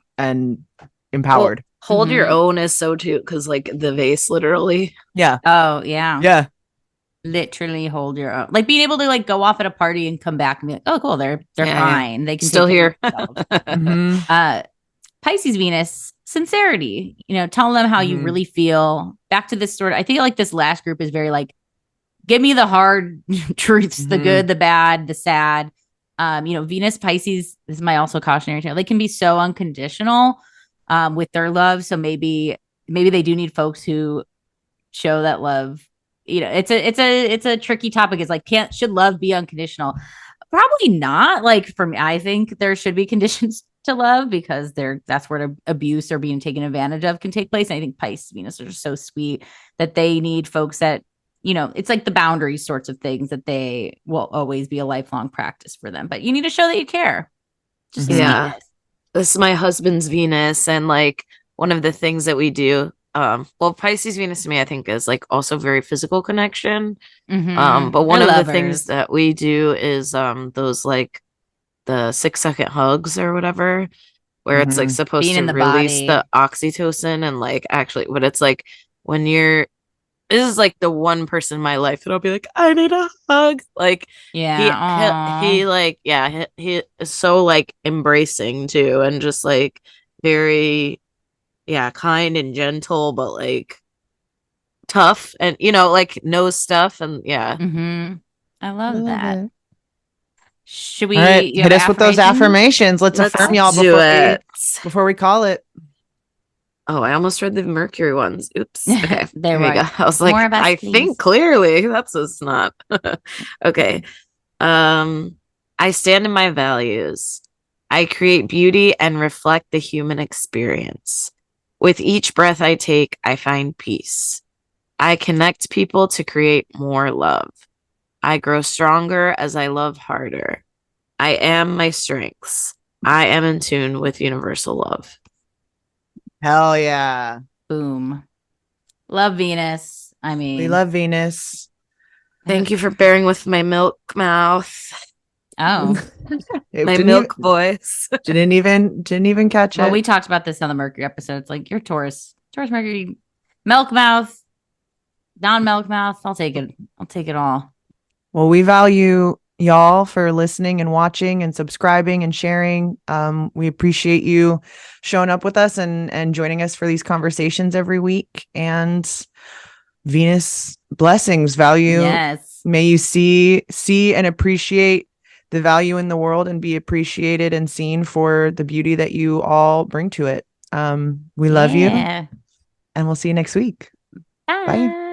B: empowered.
D: Hold your own is so too, because like the vase literally.
C: Literally hold your own. Like being able to like go off at a party and come back and be like, oh cool, they're fine. They can
D: still here.
C: Pisces Venus, sincerity, tell them how you really feel. Back to this I think like this last group is very like, give me the hard truths, the good, the bad, the sad. Venus Pisces, this is my also cautionary tale. They can be so unconditional with their love. So maybe they do need folks who show that love. It's a tricky topic. It's like, should love be unconditional? Probably not. Like for me, I think there should be conditions to love because that's where abuse or being taken advantage of can take place. And I think Pisces Venus are just so sweet that they need folks that, it's like the boundary sorts of things that they will always be a lifelong practice for them. But you need to show that you care. Just
D: yeah. This is my husband's Venus, and like one of the things that we do, well, Pisces Venus to me, I think is like also very physical connection. But one of the things that we do is those like the 6-second hugs or whatever, where it's like supposed
C: Being
D: to
C: in the
D: release
C: body.
D: the oxytocin and like actually, but it's like when this is like the one person in my life that I'll be like, I need a hug. Like he like, yeah, he is so like embracing too, and just like very, yeah, kind and gentle, but like tough, and like knows stuff, and yeah.
C: I love that.
B: It.
C: Should we
B: All right, hit us with those affirmations? Let's affirm y'all before we call it.
D: Oh, I almost read the Mercury ones. Oops. Okay.
C: There we
D: go. I was like, I think clearly that's just not. Okay. I stand in my values. I create beauty and reflect the human experience. With each breath I take, I find peace. I connect people to create more love. I grow stronger as I love harder. I am my strengths. I am in tune with universal love.
B: Hell yeah.
C: Boom. Love Venus. I mean,
B: we love Venus.
D: Thank you for bearing with my milk mouth.
C: Oh,
D: my milk voice.
B: Didn't even catch it.
C: Well, we talked about this on the Mercury episode. It's like you're Taurus, Mercury, milk mouth, non-milk mouth. I'll take it all.
B: Well, we value y'all for listening and watching and subscribing and sharing. We appreciate you showing up with us and joining us for these conversations every week. And Venus blessings, value.
C: Yes.
B: May you see and appreciate the value in the world and be appreciated and seen for the beauty that you all bring to it. We love you, and we'll see you next week.
C: Bye.